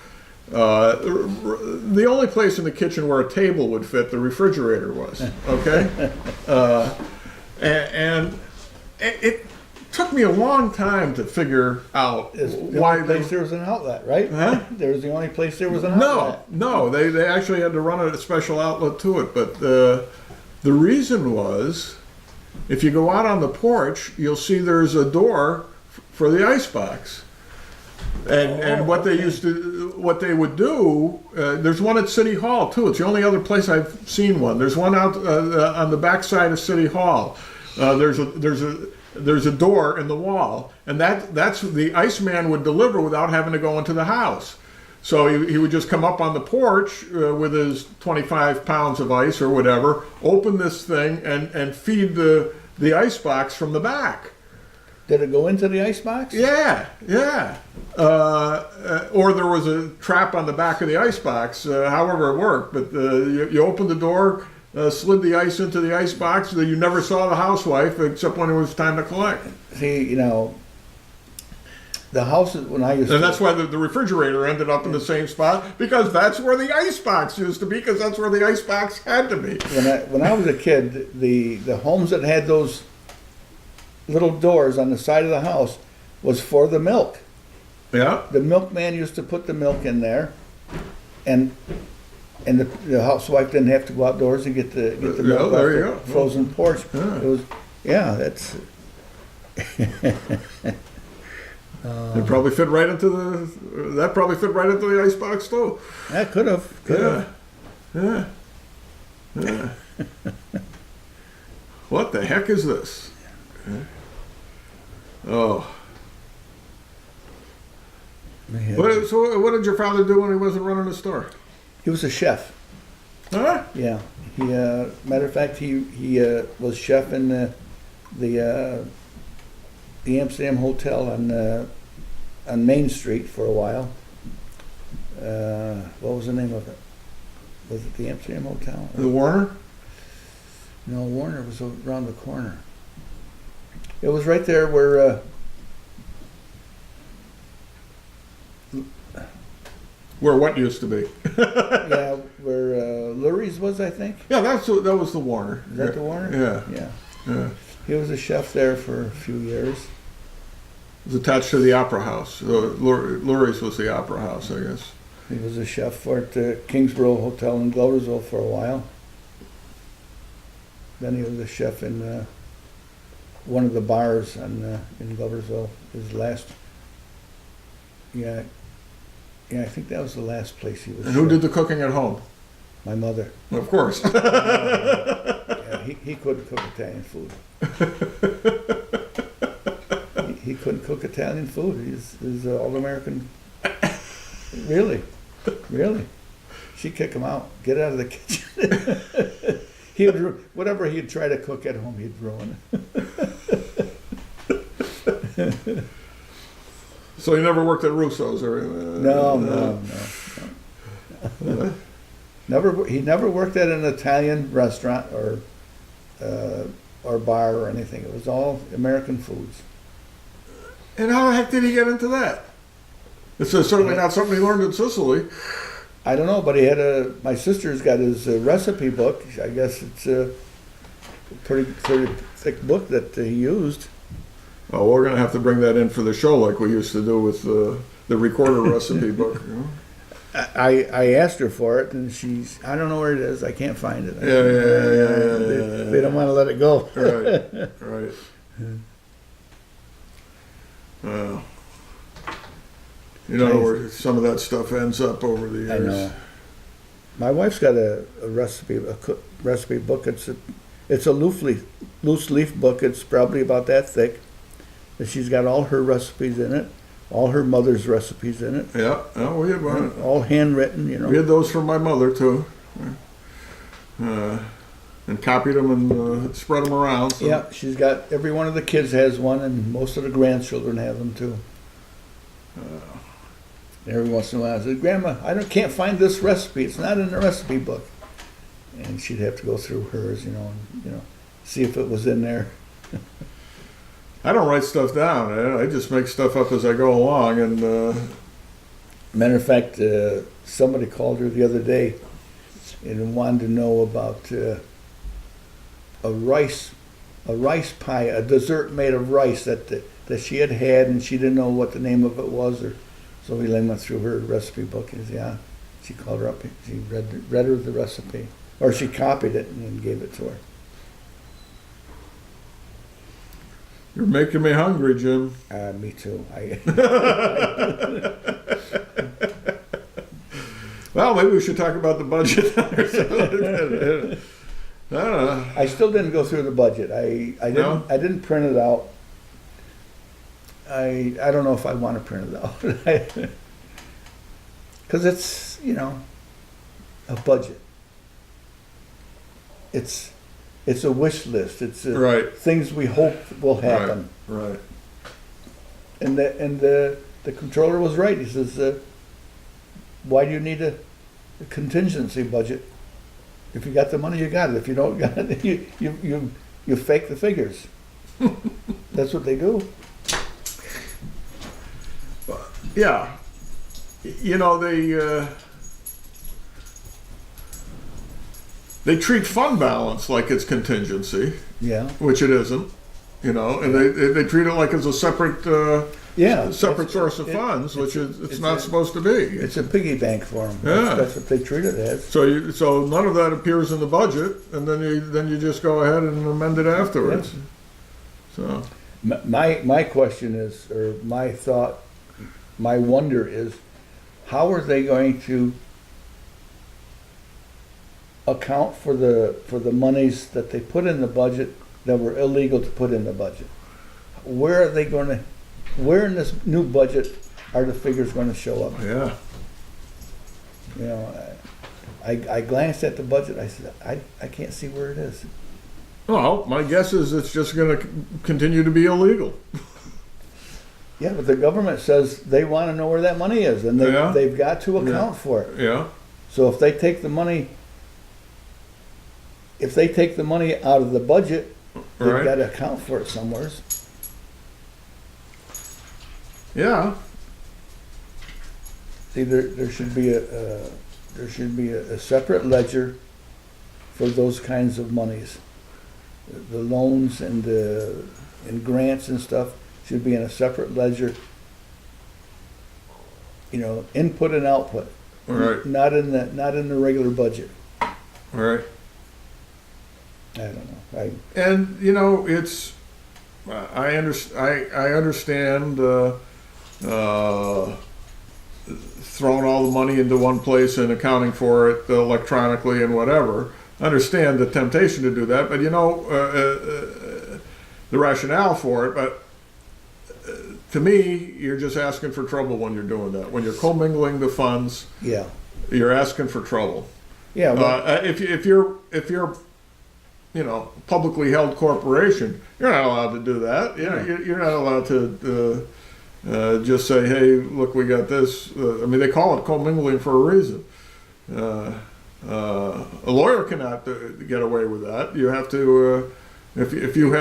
Speaker 1: The only place in the kitchen where a table would fit, the refrigerator was. Okay, and it took me a long time to figure out why
Speaker 2: there was an outlet, right?
Speaker 1: Huh?
Speaker 2: There was the only place there was an outlet.
Speaker 1: No, they actually had to run a special outlet to it. But the reason was, if you go out on the porch, you'll see there's a door for the ice box. And what they would do, there's one at City Hall too. It's the only other place I've seen one. There's one out on the back side of City Hall. There's a door in the wall, and that's the Iceman would deliver without having to go into the house. So he would just come up on the porch with his 25 pounds of ice or whatever, open this thing and feed the ice box from the back.
Speaker 2: Did it go into the ice box?
Speaker 1: Yeah. Or there was a trap on the back of the ice box, however it worked. But you opened the door, slid the ice into the ice box. You never saw the housewife except when it was time to collect.
Speaker 2: See, you know, the houses when I used
Speaker 1: and that's why the refrigerator ended up in the same spot, because that's where the ice box used to be, because that's where the ice box had to be.
Speaker 2: When I was a kid, the homes that had those little doors on the side of the house was for the milk.
Speaker 1: Yeah.
Speaker 2: The milkman used to put the milk in there, and the housewife didn't have to go outdoors and get the milk off the frozen porch.
Speaker 1: Yeah.
Speaker 2: It was, that's.
Speaker 1: It probably fit right into the ice box too.
Speaker 2: That could have.
Speaker 1: Yeah. What the heck is this? Oh. So what did your father do when he wasn't running the store?
Speaker 2: He was a chef.
Speaker 1: Huh?
Speaker 2: Yeah. He matter of fact, he was chef in the Amsterdam Hotel on Main Street for a while. What was the name of it? Was it the Amsterdam Hotel?
Speaker 1: The Warner?
Speaker 2: No, Warner was around the corner. It was right there where.
Speaker 1: Where what used to be?
Speaker 2: Yeah, where Lurie's was, I think.
Speaker 1: Yeah, that was the Warner.
Speaker 2: Is that the Warner?
Speaker 1: Yeah.
Speaker 2: He was a chef there for a few years.
Speaker 1: It was attached to the Opera House. Lurie's was the Opera House, I guess.
Speaker 2: He was a chef for the Kingsborough Hotel in Gloversville for a while. Then he was a chef in one of the bars in Gloversville. His last, Yeah, I think that was the last place he was.
Speaker 1: And who did the cooking at home?
Speaker 2: My mother.
Speaker 1: Of course.
Speaker 2: Yeah, he couldn't cook Italian food. He couldn't cook Italian food. He's an all-American. Really, really. She'd kick him out. Get out of the kitchen. Whatever he'd try to cook at home, he'd ruin it.
Speaker 1: So you never worked at Russo's or?
Speaker 2: No. He never worked at an Italian restaurant or bar or anything. It was all American foods.
Speaker 1: And how the heck did he get into that? It's certainly not something he learned in Sicily.
Speaker 2: I don't know, but he had my sister's got his recipe book. I guess it's a pretty thick book that he used.
Speaker 1: Oh, we're going to have to bring that in for the show like we used to do with the recorder recipe book. You know?
Speaker 2: I asked her for it, and I don't know where it is. I can't find it.
Speaker 1: Yeah.
Speaker 2: They don't want to let it go.
Speaker 1: Right. You know where some of that stuff ends up over the years.
Speaker 2: I know. My wife's got a recipe book. It's a loose leaf book. It's probably about that thick. And she's got all her recipes in it, all her mother's recipes in it.
Speaker 1: Yeah, oh, we had one.
Speaker 2: All handwritten, you know.
Speaker 1: We had those from my mother too, and copied them and spread them around. So.
Speaker 2: Yeah, she's got every one of the kids has one, and most of the grandchildren have them too. Every once in a while, I said, "Grandma, can't find this recipe. It's not in the recipe book." And she'd have to go through hers, and see if it was in there.
Speaker 1: I don't write stuff down. I just make stuff up as I go along. And
Speaker 2: matter of fact, somebody called her the other day and wanted to know about a rice pie, a dessert made of rice that she had, and she didn't know what the name of it was, so we went through her recipe book. And she called her up. She read her the recipe, or she copied it and then gave it to her.
Speaker 1: You're making me hungry, Jim.
Speaker 2: Me too.
Speaker 1: Well, maybe we should talk about the budget. I don't know.
Speaker 2: I still didn't go through the budget. I didn't print it out. I don't know if I want to print it out. Because it's, a budget. It's a wish list. It's
Speaker 1: right.
Speaker 2: Things we hope will happen.
Speaker 1: Right.
Speaker 2: And the controller was right. He says, why do you need a contingency budget? If you got the money, you got it. If you don't got it, you fake the figures. That's what they do.
Speaker 1: Yeah. They treat fund balance like it's contingency.
Speaker 2: Yeah.
Speaker 1: Which it isn't. And they treat it like it's a separate source of funds, which it's not supposed to be.
Speaker 2: It's a piggy bank for them.
Speaker 1: Yeah.
Speaker 2: That's what they treat it as.
Speaker 1: So none of that appears in the budget, and then you just go ahead and amend it afterwards. Yeah. So
Speaker 2: my question is, or my thought, my wonder is, how are they going to account for the monies that they put in the budget that were illegal to put in the budget? Where are they going to? Where in this new budget are the figures going to show up?
Speaker 1: Yeah.
Speaker 2: I glanced at the budget. I said, I can't see where it is.
Speaker 1: Well, my guess is it's just going to continue to be illegal.
Speaker 2: Yeah, but the government says they want to know where that money is, and they've got to account for it.
Speaker 1: Yeah.
Speaker 2: So if they take the money out of the budget, they've got to account for it somewhere.
Speaker 1: Yeah.
Speaker 2: See, there should be a separate ledger for those kinds of monies. The loans and grants and stuff should be in a separate ledger. Input and output.
Speaker 1: Right.
Speaker 2: Not in the regular budget.
Speaker 1: Right.
Speaker 2: I don't know.
Speaker 1: And it's I understand throwing all the money into one place and accounting for it electronically and whatever. I understand the temptation to do that, but the rationale for it. But to me, you're just asking for trouble when you're doing that. When you're commingling the funds,
Speaker 2: Yeah.
Speaker 1: you're asking for trouble.
Speaker 2: Yeah. Well,
Speaker 1: If you're publicly held corporation, you're not allowed to do that. You're not allowed to just say, hey, look, we got this. They call it commingling for a reason. A lawyer cannot get away with that. You have to, if you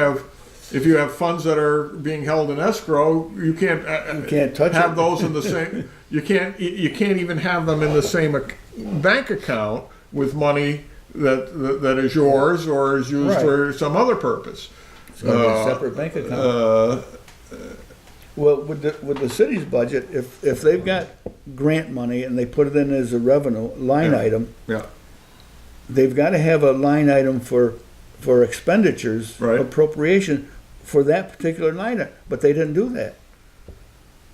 Speaker 1: have funds that are being held in escrow, you can't
Speaker 2: touch
Speaker 1: have
Speaker 2: it.
Speaker 1: those in the same. You can't even have them in the same bank account with money that is yours or is used
Speaker 2: Right.
Speaker 1: for some other purpose.
Speaker 2: it's gonna be a separate bank account. Well, with the city's budget, if they've got grant money and they put it in as a revenue line item,
Speaker 1: Yeah.
Speaker 2: they've got to have a line item for expenditures,
Speaker 1: Right.
Speaker 2: appropriation for that particular line item. But they didn't do that.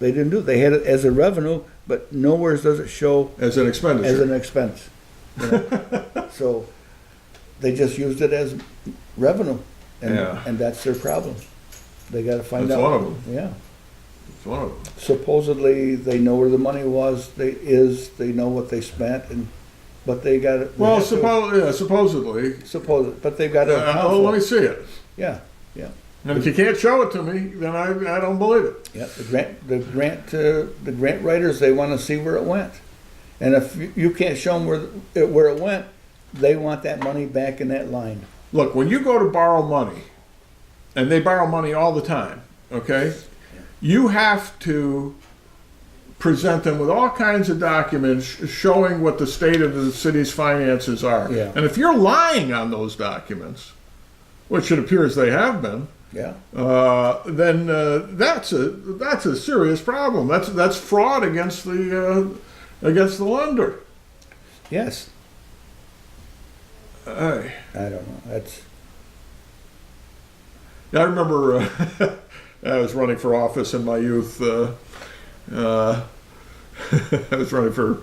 Speaker 2: They had it as a revenue, but nowhere does it show
Speaker 1: As an expenditure.
Speaker 2: as an expense. you know. So they just used it as revenue, and
Speaker 1: Yeah.
Speaker 2: and that's their problem. They got to find
Speaker 1: That's
Speaker 2: out.
Speaker 1: one of them.
Speaker 2: Yeah.
Speaker 1: It's one of them.
Speaker 2: Supposedly they know where the money was. They know what they spent, but they got it.
Speaker 1: Well, supposedly.
Speaker 2: But they've got to account for
Speaker 1: Let me
Speaker 2: it.
Speaker 1: see it.
Speaker 2: Yeah.
Speaker 1: And if you can't show it to me, then I don't believe it.
Speaker 2: Yeah, the grant writers, they want to see where it went, and if you can't show them where it went, they want that money back in that line.
Speaker 1: Look, when you go to borrow money, and they borrow money all the time, okay, you have to present them with all kinds of documents showing what the state of the city's finances are.
Speaker 2: Yeah.
Speaker 1: And if you're lying on those documents, which it appears they have been,
Speaker 2: Yeah,
Speaker 1: then that's a serious problem. That's fraud against the lender.
Speaker 2: yes.
Speaker 1: I
Speaker 2: I don't know. That's
Speaker 1: remember I was running for office in my youth. I was running for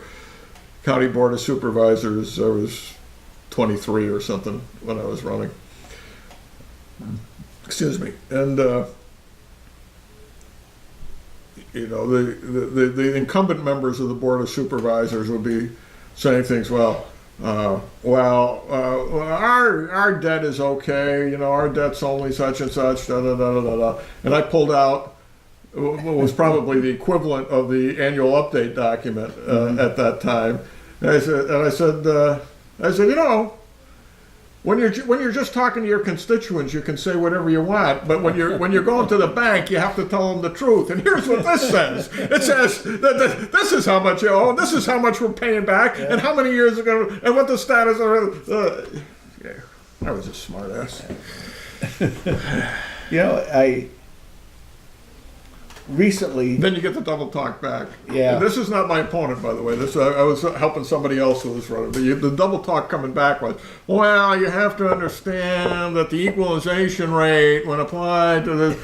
Speaker 1: county board of supervisors. I was 23 or something when I was running. Excuse me. And the incumbent members of the board of supervisors would be saying things. Our debt is okay. Our debt's only such and such. Da da da da da. And I pulled out what was probably the equivalent of the annual update document at that time. And I said, when you're just talking to your constituents, you can say whatever you want. But when you're going to the bank, you have to tell them the truth. And here's what this says: it says that this is how much you owe, and this is how much we're paying back, and how many years ago, and what the status of. I was a smart ass.
Speaker 2: I recently.
Speaker 1: Then you get the double talk back.
Speaker 2: Yeah.
Speaker 1: And this is not my opponent, by the way. This I was helping somebody else who was running. But the double talk coming back was, well, you have to understand that the equalization rate, when applied to this,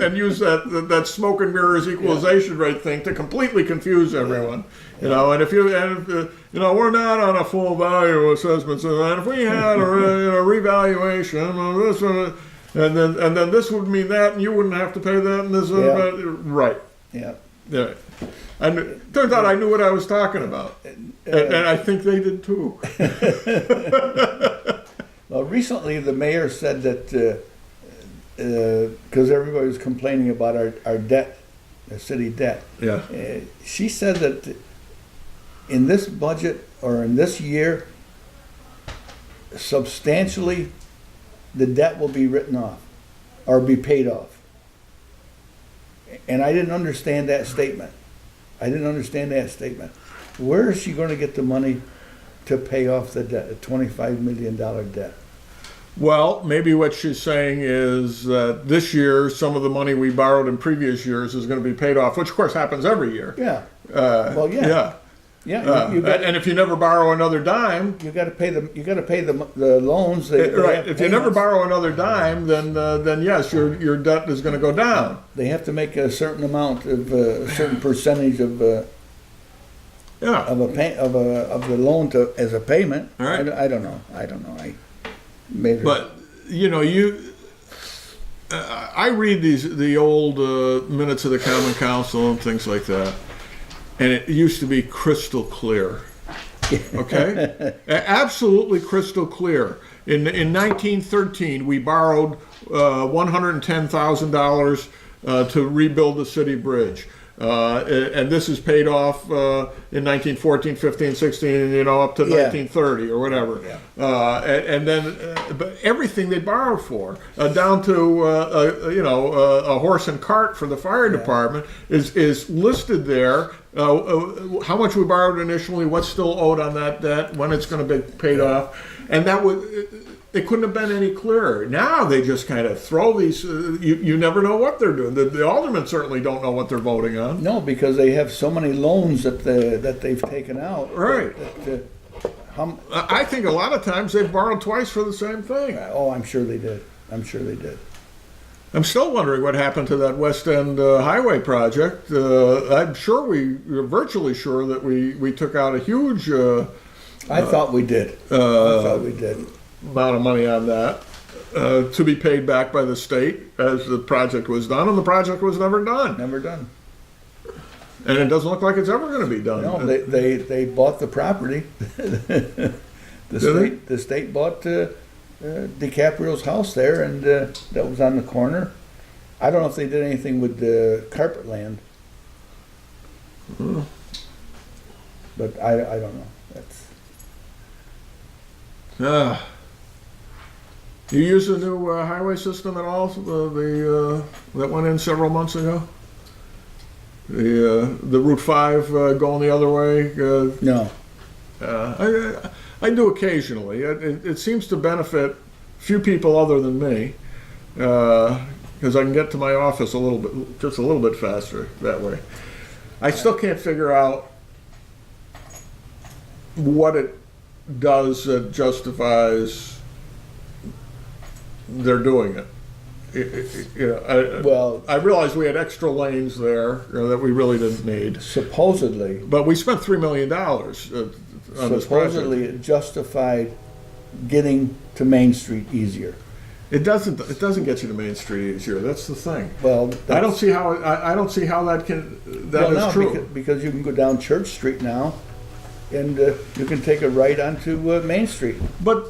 Speaker 1: and use that smoke and mirrors equalization rate thing to completely confuse everyone. And if we're not on a full value assessment, and if we had a revaluation, this one. And then this would mean that, and you wouldn't have to pay that, and this, right?
Speaker 2: Yeah.
Speaker 1: Yeah. And turns out I knew what I was talking about, and I think they did too.
Speaker 2: Well, recently the mayor said that because everybody was complaining about our debt, our city debt.
Speaker 1: Yeah.
Speaker 2: She said that in this budget or in this year, substantially, the debt will be written off or be paid off. And I didn't understand that statement. Where is she going to get the money to pay off the debt, a $25 million debt?
Speaker 1: Well, maybe what she's saying is that this year, some of the money we borrowed in previous years is going to be paid off, which of course happens every year.
Speaker 2: Yeah.
Speaker 1: Yeah.
Speaker 2: Yeah, you got,
Speaker 1: and if you never borrow another dime,
Speaker 2: you got to pay the loans. They
Speaker 1: right?
Speaker 2: have
Speaker 1: If you never
Speaker 2: payments.
Speaker 1: borrow another dime, then yes, your debt is going to go down.
Speaker 2: They have to make a certain amount of a certain percentage of
Speaker 1: Yeah.
Speaker 2: of the loan to as a payment.
Speaker 1: All right.
Speaker 2: I don't know. I maybe.
Speaker 1: But I read the old minutes of the Common Council and things like that, and it used to be crystal clear. Okay, absolutely crystal clear. In 1913, we borrowed $110,000 to rebuild the city bridge. And this is paid off in 1914, 15, 16, up to 1930 or whatever. And then, but everything they borrowed for, down to a horse and cart for the fire department, is listed there. How much we borrowed initially, what's still owed on that debt, when it's going to be paid off, and that would. It couldn't have been any clearer. Now they just kind of throw these. You never know what they're doing. The aldermen certainly don't know what they're voting on.
Speaker 2: No, because they have so many loans that they've taken out.
Speaker 1: Right.
Speaker 2: That,
Speaker 1: I think a lot of times they've borrowed twice for the same thing.
Speaker 2: oh, I'm sure they did. I'm
Speaker 1: I'm still wondering what happened to that West End highway project. I'm sure we're virtually sure that we took out a huge
Speaker 2: I thought we did.
Speaker 1: amount of money on that to be paid back by the state as the project was done, and the project was never done.
Speaker 2: Never done.
Speaker 1: And it doesn't look like it's ever going to be done.
Speaker 2: No, they bought the property. The state bought DiCaprio's house there, and that was on the corner. I don't know if they did anything with the carpet land, but I don't know. That's
Speaker 1: You use the new highway system at all? That went in several months ago. The Route 5 going the other way.
Speaker 2: no.
Speaker 1: I do occasionally. It seems to benefit few people other than me, because I can get to my office just a little bit faster that way. I still can't figure out what it does that justifies they're doing it. I realized we had extra lanes there that we really didn't need.
Speaker 2: Supposedly,
Speaker 1: But we spent $3 million on this project.
Speaker 2: supposedly it justified getting to Main Street easier.
Speaker 1: It doesn't get you to Main Street easier. That's the thing.
Speaker 2: Well,
Speaker 1: I don't see how that is true.
Speaker 2: because you can go down Church Street now, and you can take a right onto Main Street.
Speaker 1: But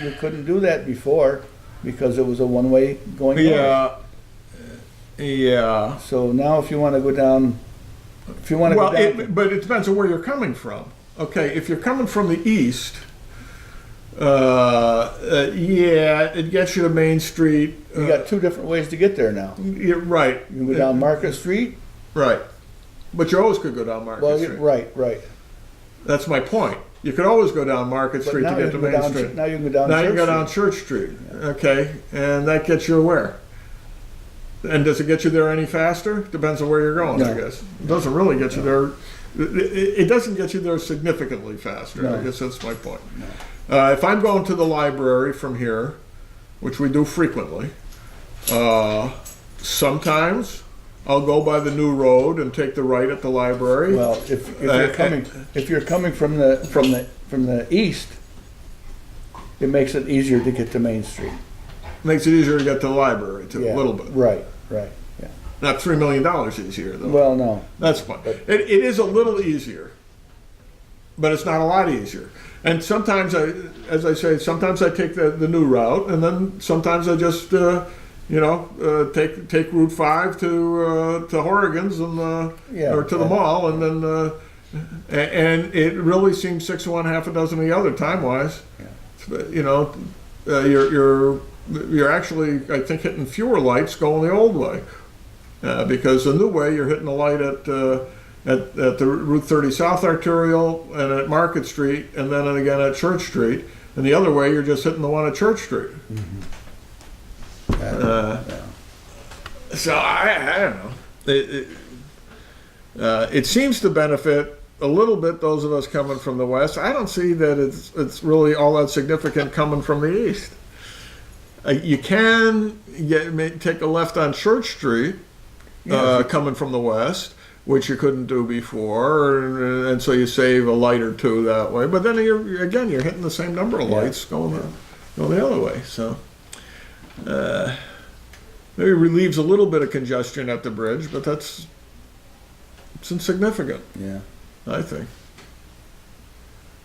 Speaker 2: You couldn't do that before because it was a one-way going north.
Speaker 1: yeah.
Speaker 2: So now if you want to go down,
Speaker 1: But it depends on where you're coming from. Okay, if you're coming from the east, it gets you to Main Street.
Speaker 2: you got two different ways to get there now.
Speaker 1: You're right.
Speaker 2: You can go down Market Street.
Speaker 1: Right. But you always could go down Market Street.
Speaker 2: Right.
Speaker 1: That's my point. You could always go down Market
Speaker 2: But
Speaker 1: Street
Speaker 2: now
Speaker 1: to
Speaker 2: you
Speaker 1: get to
Speaker 2: can go
Speaker 1: Main
Speaker 2: down.
Speaker 1: Street.
Speaker 2: Now you can go down.
Speaker 1: Now you
Speaker 2: Church
Speaker 1: can go down
Speaker 2: Street.
Speaker 1: Church Street. Okay, and that gets you where? And does it get you there any faster? Depends on where you're going, I
Speaker 2: No.
Speaker 1: guess. It doesn't really get you there. It doesn't get you there significantly faster.
Speaker 2: No.
Speaker 1: I guess that's my point. If I'm going to the library from here, which we do frequently, sometimes I'll go by the new road and take the right at the library.
Speaker 2: Well, if you're coming from the east, it makes it easier to get to Main Street.
Speaker 1: Makes it easier to get to the library too, a little bit.
Speaker 2: Right. Yeah.
Speaker 1: Not $3 million easier though.
Speaker 2: Well, no.
Speaker 1: That's fine. It is a little easier, but it's not a lot easier. And sometimes sometimes I take the new route, and then sometimes I just take Route 5 to Horrigan's and or to the mall, and then and it really seems 6 of one, half a dozen of the other time wise. Yeah. You're actually, I think, hitting fewer lights going the old way, because the new way you're hitting the light at the Route 30 South Arterial and at Market Street, and then again at Church Street, and the other way you're just hitting the one at Church Street. So I don't know. It seems to benefit a little bit, those of us coming from the west. I don't see that it's really all that significant coming from the east. You can take a left on Church Street, coming from the west, which you couldn't do before, and so you save a light or two that way. But then you're hitting the same number of lights going the other way. So maybe relieves a little bit of congestion at the bridge, but it's insignificant.
Speaker 2: Yeah.
Speaker 1: I think.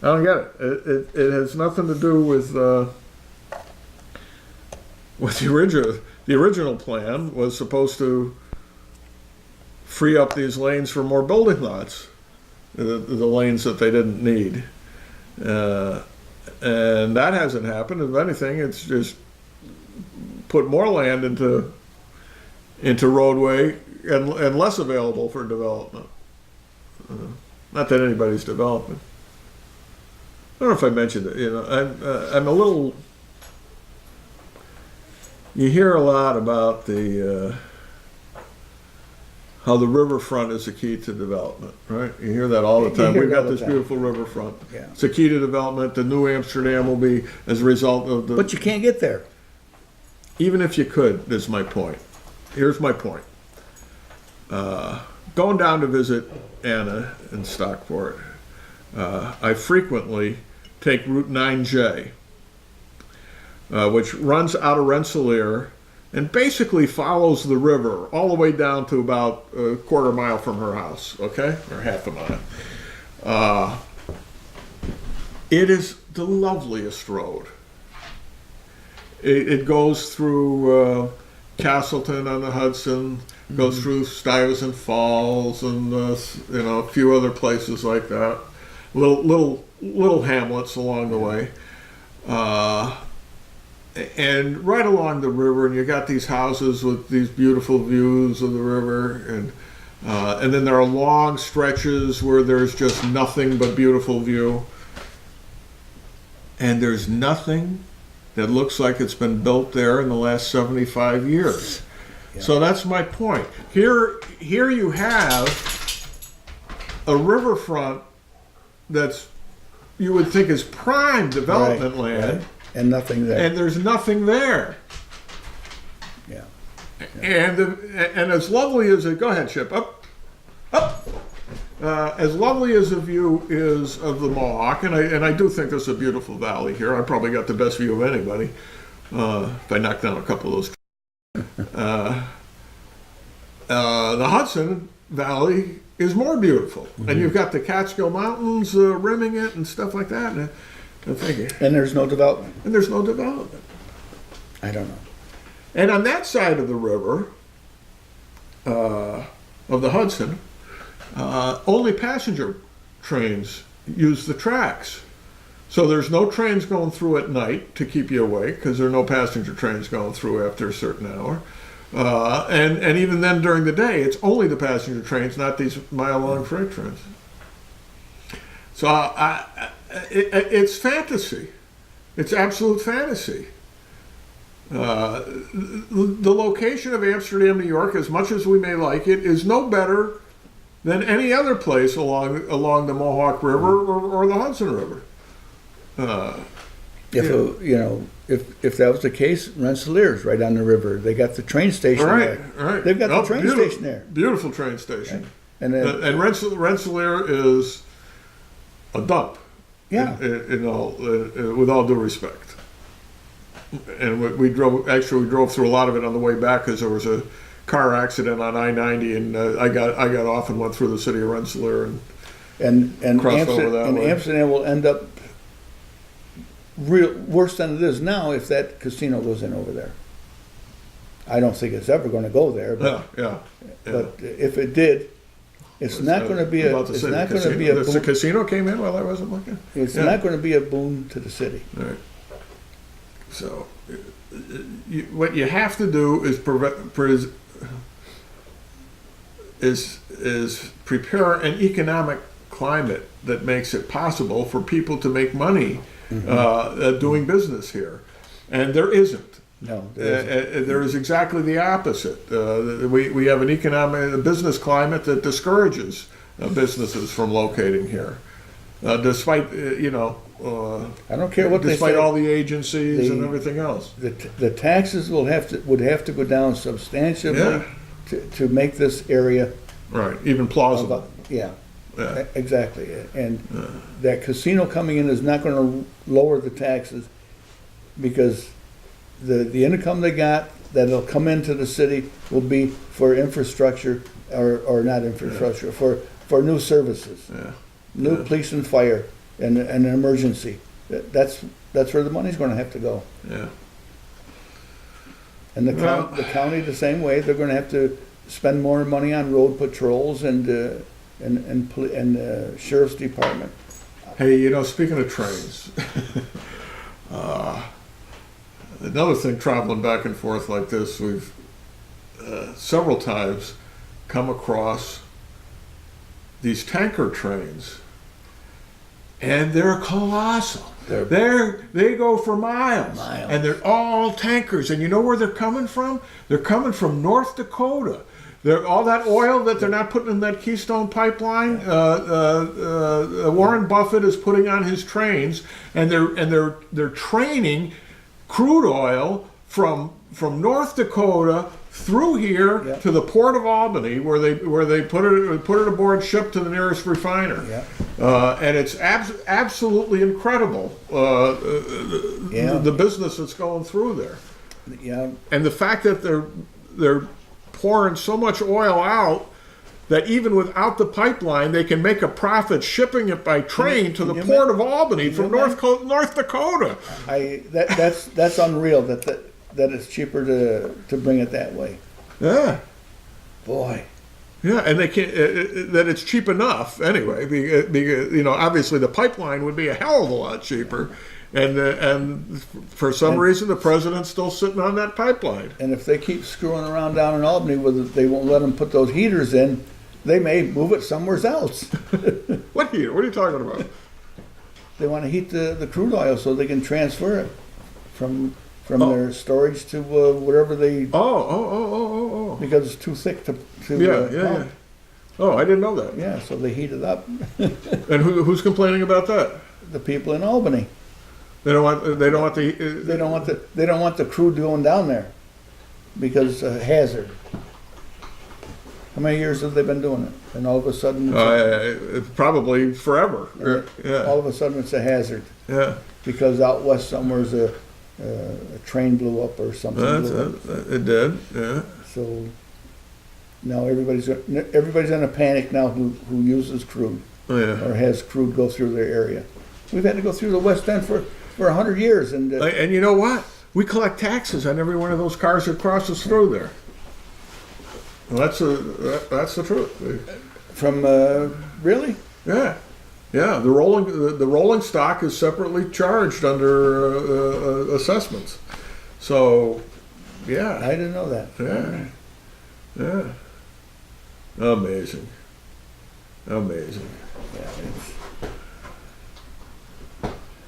Speaker 1: I don't get it. It has nothing to do with the original. The original plan was supposed to free up these lanes for more building lots, the lanes that they didn't need, and that hasn't happened. If anything, it's just put more land into roadway and less available for development. Not that anybody's developing. I don't know if I mentioned it. I'm a little. You hear a lot about how the riverfront is the key to development, right? You hear that all the time. We've got this beautiful riverfront.
Speaker 2: Yeah.
Speaker 1: It's a key to development. The new Amsterdam will be as a result of the.
Speaker 2: But you can't get there.
Speaker 1: Even if you could, is my point. Here's my point. Going down to visit Anna in Stockport, I frequently take Route 9J, which runs out of Rensselaer and basically follows the river all the way down to about a quarter mile from her house, okay? Or half a mile. It is the loveliest road. It goes through Castleton on the Hudson, goes through Stuyvesant Falls, and a few other places like that. Little hamlets along the way, and right along the river. And you got these houses with these beautiful views of the river, and then there are long stretches where there's just nothing but beautiful view, and there's nothing that looks like it's been built there in the last 75 years. Yeah. So that's my point. Here you have a riverfront that's, you would think, is prime development land.
Speaker 2: Right. And nothing there.
Speaker 1: And there's nothing there.
Speaker 2: Yeah.
Speaker 1: And as lovely as it, go ahead, Chip, up. As lovely as the view is of the Mohawk, and I do think there's a beautiful valley here. I probably got the best view of anybody if I knock down a couple of those. The Hudson Valley is more beautiful, and you've got the Catskill Mountains rimming it and stuff like that.
Speaker 2: And there's no development. I don't know.
Speaker 1: And on that side of the river, of the Hudson, only passenger trains use the tracks. So there's no trains going through at night to keep you awake, because there are no passenger trains going through after a certain hour. And even then during the day, it's only the passenger trains, not these mile-long freight trains. So it's fantasy. It's absolute fantasy. The location of Amsterdam, New York, as much as we may like it, is no better than any other place along the Mohawk River or the Hudson River.
Speaker 2: If that was the case, Rensselaer's right on the river. They got the train station there.
Speaker 1: Right.
Speaker 2: They've got the train station there.
Speaker 1: Beautiful train station.
Speaker 2: Right.
Speaker 1: And Rensselaer is a dump.
Speaker 2: Yeah.
Speaker 1: With all due respect. And we drove through a lot of it on the way back, because there was a car accident on I-90, and I got off and went through the city of Rensselaer and crossed over that way.
Speaker 2: Amsterdam will end up worse than it is now if that casino goes in over there. I don't think it's ever going to go there, but but if it did, it's not going to be a. It's not going to be a.
Speaker 1: The casino came in while I wasn't looking.
Speaker 2: It's not going to be a boon to the city.
Speaker 1: Right. So, what you have to do is prepare an economic climate that makes it possible for people to make money doing business here, and there isn't.
Speaker 2: No, there
Speaker 1: is exactly the opposite. We have a business climate that discourages businesses from locating here, despite
Speaker 2: I don't care what they
Speaker 1: despite
Speaker 2: say.
Speaker 1: all the agencies and everything else.
Speaker 2: The taxes would have to go down substantially
Speaker 1: Yeah.
Speaker 2: to make this area.
Speaker 1: Right, even plausible.
Speaker 2: Yeah,
Speaker 1: Yeah.
Speaker 2: exactly. And that casino coming in is not gonna lower the taxes because the income they got that'll come into the city will be for infrastructure or not infrastructure, for new services.
Speaker 1: Yeah.
Speaker 2: New police and fire and an emergency. That's where the money's gonna have to go.
Speaker 1: Yeah.
Speaker 2: And the
Speaker 1: Well-
Speaker 2: county the same way, they're gonna have to spend more money on road patrols and sheriff's department.
Speaker 1: Hey, speaking of trains, another thing traveling back and forth like this, we've several times come across these tanker trains, and they're colossal. They go for miles, and they're all tankers. And you know where they're coming from? They're coming from North Dakota. All that oil that they're not putting in that Keystone pipeline, Warren Buffett is putting on his trains, and they're training crude oil from North Dakota through here to the port of Albany, where they put it aboard ship to the nearest refiner. And it's absolutely incredible the business that's going through there.
Speaker 2: Yeah.
Speaker 1: And the fact that they're pouring so much oil out that even without the pipeline, they can make a profit shipping it by train to the port of Albany from North Dakota.
Speaker 2: That's unreal that it's cheaper to bring it that way.
Speaker 1: Yeah.
Speaker 2: Boy.
Speaker 1: Yeah, and they can't. That it's cheap enough anyway. Because obviously the pipeline would be a hell of a lot cheaper, and for some reason the president's still sitting on that pipeline.
Speaker 2: And if they keep screwing around down in Albany, they won't let them put those heaters in. They may move it somewhere else.
Speaker 1: What heater? What are you talking about?
Speaker 2: They want to heat the crude oil so they can transfer it from their storage to wherever they. Because it's too thick to pump.
Speaker 1: Oh, I didn't know that.
Speaker 2: Yeah, so they heat it up.
Speaker 1: And who's complaining about that?
Speaker 2: The people in Albany.
Speaker 1: They don't want the.
Speaker 2: They don't want the crude going down there because it's a hazard. How many years have they been doing it? And all of a sudden,
Speaker 1: probably forever.
Speaker 2: All of a sudden, it's a hazard.
Speaker 1: Yeah.
Speaker 2: Because out west somewhere's a train blew up or something.
Speaker 1: It did. Yeah.
Speaker 2: So now everybody's in a panic now who uses crude or has crude go through their area. We've had to go through the West End for 100 years, and
Speaker 1: you know what? We collect taxes on every one of those cars that crosses through there. Well, that's the truth.
Speaker 2: From really?
Speaker 1: Yeah. The rolling stock is separately charged under assessments. So, yeah.
Speaker 2: I didn't know that.
Speaker 1: Yeah. Amazing.
Speaker 2: Yeah,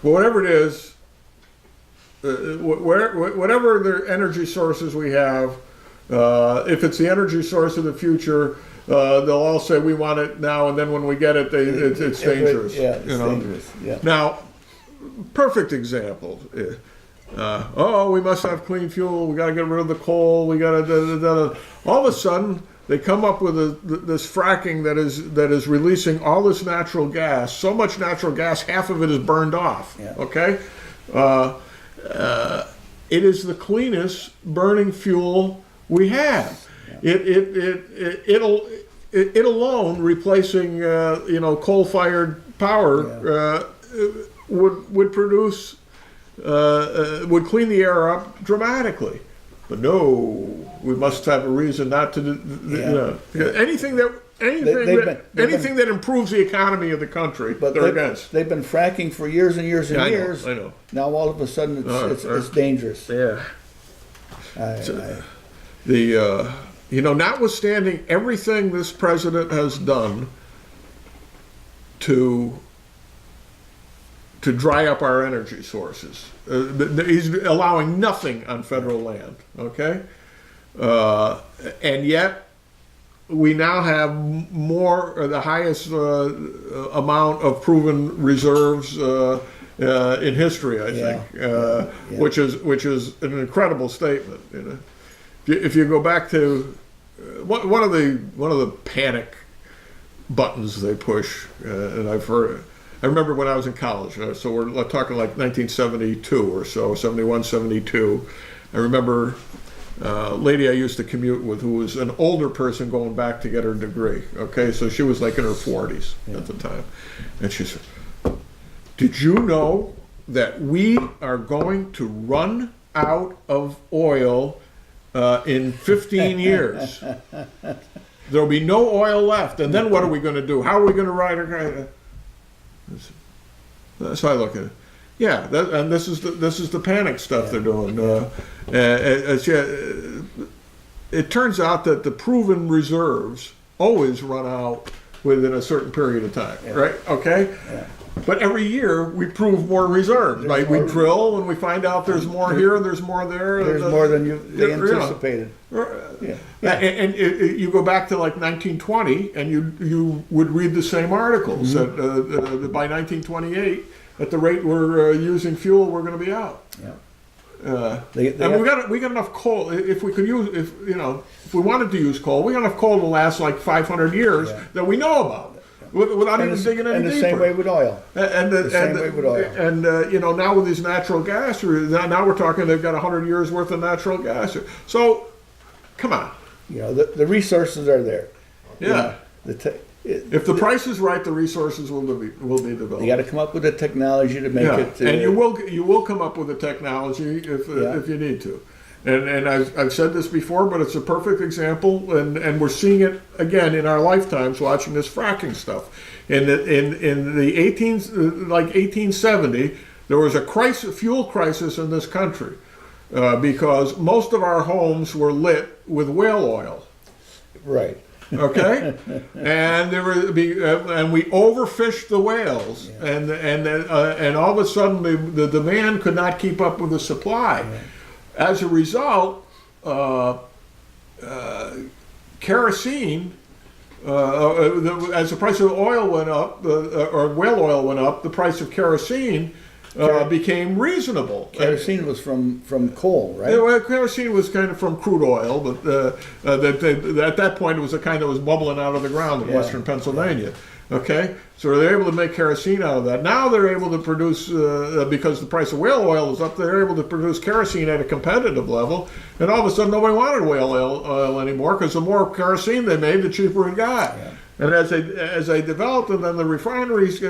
Speaker 1: Well, whatever it is, whatever the energy sources we have, if it's the energy source of the future, they'll all say we want it now, and then when we get it, it's dangerous.
Speaker 2: Yeah, it's dangerous. Yeah.
Speaker 1: Now, perfect example. We must have clean fuel. We got to get rid of the coal. We got to. All of a sudden, they come up with this fracking that is releasing all this natural gas. So much natural gas, half of it is burned off.
Speaker 2: Yeah.
Speaker 1: Okay. It is the cleanest burning fuel we have. It alone replacing coal-fired power would produce would clean the air up dramatically. But no, we must have a reason not to do anything that improves the economy of the country. But they're against.
Speaker 2: They've been fracking for years and years and years.
Speaker 1: I know.
Speaker 2: Now all of a sudden it's dangerous.
Speaker 1: Yeah. Notwithstanding everything this president has done to dry up our energy sources, he's allowing nothing on federal land. Okay, and yet we now have the highest amount of proven reserves in history, I think, which is an incredible statement. You know, if you go back to one of the panic buttons they push, and I've heard. I remember when I was in college, so we're talking like 1972 or so, 71, 72. I remember a lady I used to commute with who was an older person going back to get her degree. Okay, so she was like in her 40s at the time. And she said, "Did you know that we are going to run out of oil in 15 years? There'll be no oil left. And then what are we going to do? How are we going to ride our..." So I look at it. Yeah, and this is the panic stuff they're doing. It turns out that the proven reserves always run out within a certain period of time, right? Okay. Yeah. But every year we prove more reserves. Like we drill and we find out there's more here and there's more there.
Speaker 2: There's more than they anticipated.
Speaker 1: And you go back to like 1920 and you would read the same articles that by 1928 at the rate we're using fuel we're going to be out. Yeah. And we got enough coal. If we could use, if we wanted to use coal, we got enough coal to last like 500 years that we know about. Without even digging any deeper.
Speaker 2: And the same way with oil.
Speaker 1: And now with these natural gas, now we're talking they've got 100 years worth of natural gas. So, come on.
Speaker 2: The resources are there.
Speaker 1: Yeah. If the price is right, the resources will be developed.
Speaker 2: You got to come up with the technology to make it.
Speaker 1: And you will come up with the technology if you need to. And I've said this before, but it's a perfect example, and we're seeing it again in our lifetimes watching this fracking stuff. In the 1870, there was a fuel crisis in this country because most of our homes were lit with whale oil.
Speaker 2: Right.
Speaker 1: Okay, and and we overfished the whales, and all of a sudden the demand could not keep up with the supply. Yeah. As a result, kerosene, as the price of oil went up, or whale oil went up, the price of kerosene became reasonable.
Speaker 2: Kerosene was from coal, right?
Speaker 1: Yeah, well, kerosene was kind of from crude oil, but at that point it was a kind that was bubbling out of the ground in western Pennsylvania. Okay, so they're able to make kerosene out of that. Now they're able to produce, because the price of whale oil is up, they're able to produce kerosene at a competitive level, and all of a sudden nobody wanted whale oil anymore because the more kerosene they made, the cheaper it got. Yeah. And as they developed, and then the refineries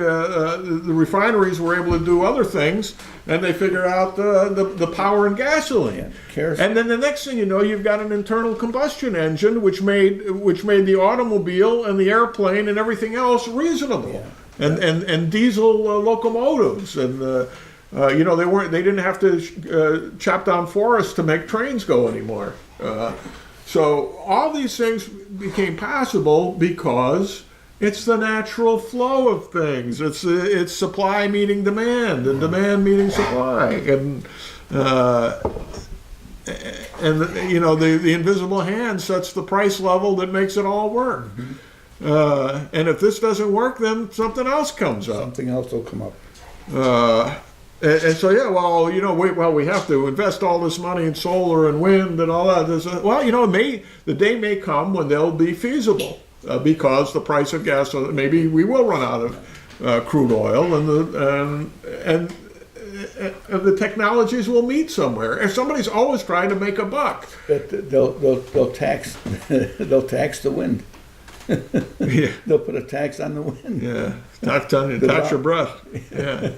Speaker 1: were able to do other things, and they figured out the power in gasoline. Yeah, and then the next thing you know, you've got an internal combustion engine, which made the automobile and the airplane and everything else reasonable. Yeah. And diesel locomotives, and they didn't have to chop down forests to make trains go anymore. So all these things became possible because it's the natural flow of things. It's supply meeting demand and demand meeting supply, and the invisible hand sets the price level that makes it all work. And if this doesn't work, then something else comes up.
Speaker 2: Something else will come up.
Speaker 1: And so we have to invest all this money in solar and wind and all that. The day may come when they'll be feasible because the price of gas. Maybe we will run out of crude oil, and the technologies will meet somewhere. And somebody's always trying to make a buck.
Speaker 2: But they'll tax the wind. Yeah. They'll put a tax on the wind.
Speaker 1: Yeah, tax your breath. Yeah.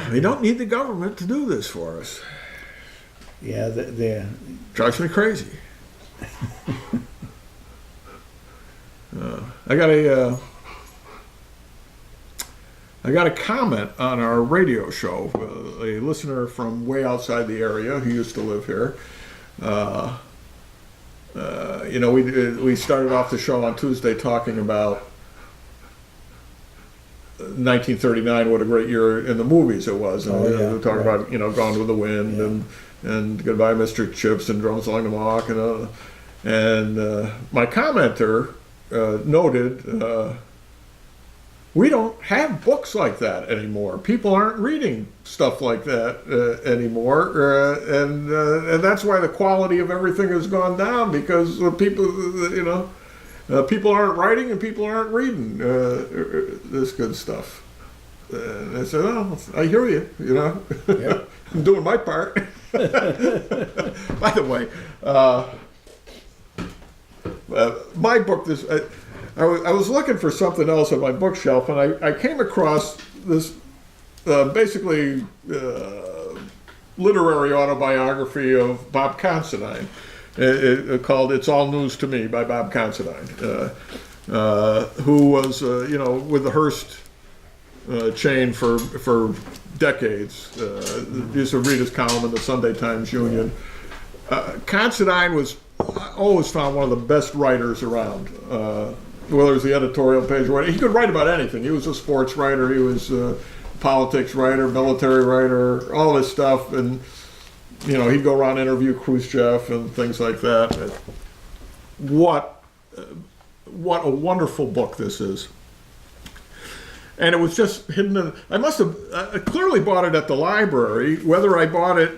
Speaker 1: They don't need the government to do this for us.
Speaker 2: Yeah, they
Speaker 1: drives me crazy. I got a comment on our radio show. A listener from way outside the area who used to live here. We started off the show on Tuesday talking about 1939, what a great year in the movies it was. And we were talking about, Gone with the Wind and Goodbye Mr. Chips and Drums Along the Walk. And my commenter noted, we don't have books like that anymore. People aren't reading stuff like that anymore, and that's why the quality of everything has gone down, because people, people aren't writing and people aren't reading this good stuff. And I said, "Oh, I hear you.
Speaker 2: Yep.
Speaker 1: I'm doing my part." By the way, my book. I was looking for something else on my bookshelf, and I came across this basically literary autobiography of Bob Considine, called "It's All News to Me" by Bob Considine, who was with the Hearst chain for decades. Used to read his column in the Sunday Times Union. Considine was, I always found, one of the best writers around. Whether it was the editorial page or whatever, he could write about anything. He was a sports writer, he was a politics writer, military writer, all this stuff, and he'd go around and interview Khrushchev and things like that. What a wonderful book this is. And it was just hidden in, I must have I clearly bought it at the library. Whether I bought it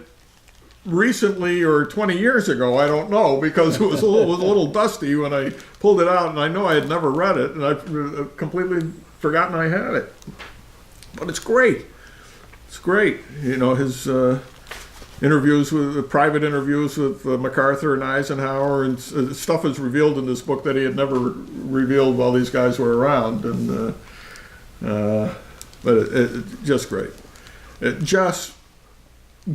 Speaker 1: recently or 20 years ago, I don't know, because it was a little dusty when I pulled it out, and I know I had never read it, and I've completely forgotten I had it. But it's great. It's great. His private interviews with MacArthur and Eisenhower, and stuff is revealed in this book that he had never revealed while these guys were around, and but it just great. Just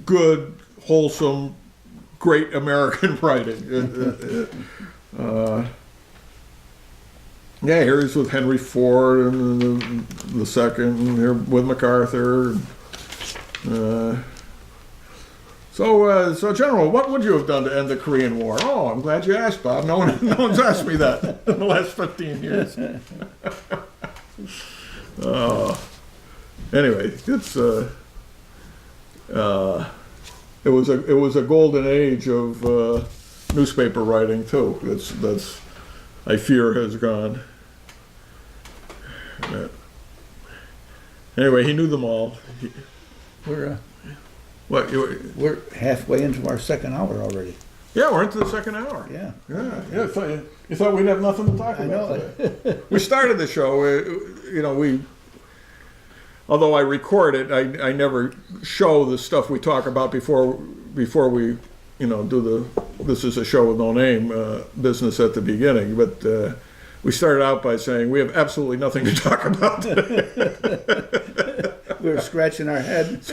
Speaker 1: good, wholesome, great American writing. Here he's with Henry Ford and the second, and here with MacArthur. So General, what would you have done to end the Korean War? Oh, I'm glad you asked, Bob. No one's asked me that in the last 15 years. Anyway, it's it was a golden age of newspaper writing too. That's I fear has gone. Anyway, he knew them all.
Speaker 2: We're halfway into our second hour already.
Speaker 1: Yeah, we're into the second hour.
Speaker 2: Yeah.
Speaker 1: You thought we'd have nothing to talk about today. We started the show. Although I record it, I never show the stuff we talk about before we do this is a show with no name business at the beginning. But we started out by saying we have absolutely nothing to talk about today.
Speaker 2: We were scratching our head.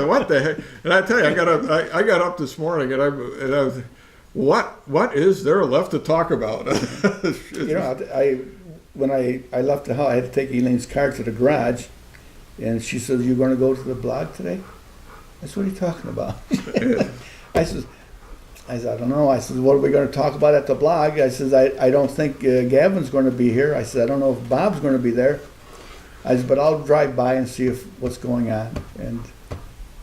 Speaker 1: What the heck? And I tell you, I got up this morning and I was, what is there left to talk about?
Speaker 2: When I left the house, I had to take Elaine's car to the garage. And she says, "You're going to go to the blog today?" I said, "What are you talking about?" I said, I don't know. I said, "What are we going to talk about at the blog?" I said, I don't think Gavin's going to be here. I said, "I don't know if Bob's going to be there." I said, "But I'll drive by and see what's going on." And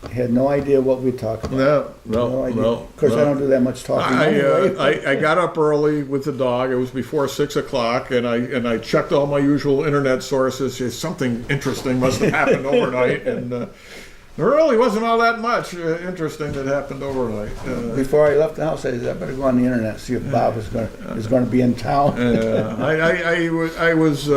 Speaker 2: I had no idea what we'd talk about. No idea. Of course, I don't do that much talking.
Speaker 1: I got up early with the dog. It was before 6 o'clock, and I checked all my usual internet sources. Something interesting must have happened overnight, and there really wasn't all that much interesting that happened overnight.
Speaker 2: Before I left the house, I said, "I better go on the internet and see if Bob is going to be in town."
Speaker 1: I was.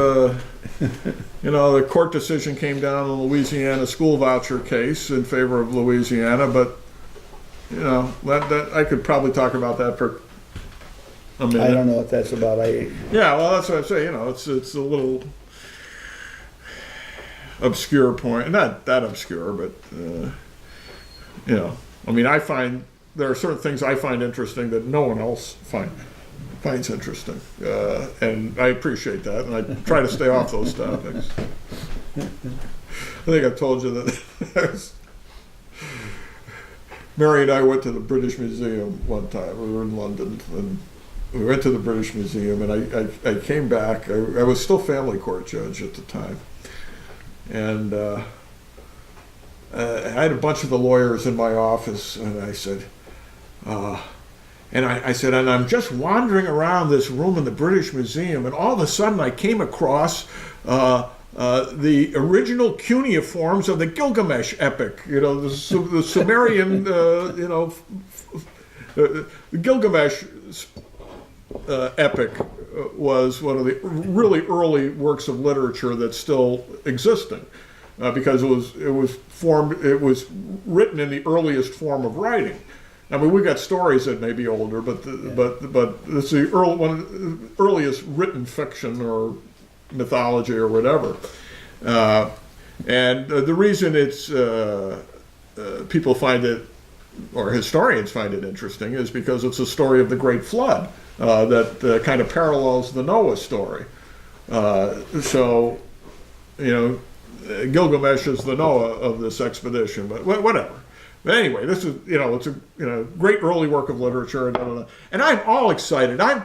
Speaker 1: The court decision came down on the Louisiana school voucher case in favor of Louisiana, but that I could probably talk about that for a minute.
Speaker 2: I don't know what that's about.
Speaker 1: That's what I say. It's a little obscure point, not that obscure, but I find there are certain things I find interesting that no one else finds interesting, and I appreciate that, and I try to stay off those topics. I think I told you that Mary and I went to the British Museum one time. We were in London, and we went to the British Museum, and I came back. I was still family court judge at the time, and I had a bunch of the lawyers in my office, and I said, And I said, and I'm just wandering around this room in the British Museum, and all of a sudden I came across the original cuneiforms of the Gilgamesh epic. You know, the Sumerian, the Gilgamesh epic was one of the really early works of literature that's still existing, because it was written in the earliest form of writing. I mean, we got stories that may be older, but it's the earliest written fiction or mythology or whatever. And the reason it's people find it, or historians find it interesting, is because it's a story of the Great Flood that kind of parallels the Noah story. So, you know, Gilgamesh is the Noah of this expedition, but whatever. But anyway, this is, you know, it's a great early work of literature, and I'm all excited. I'm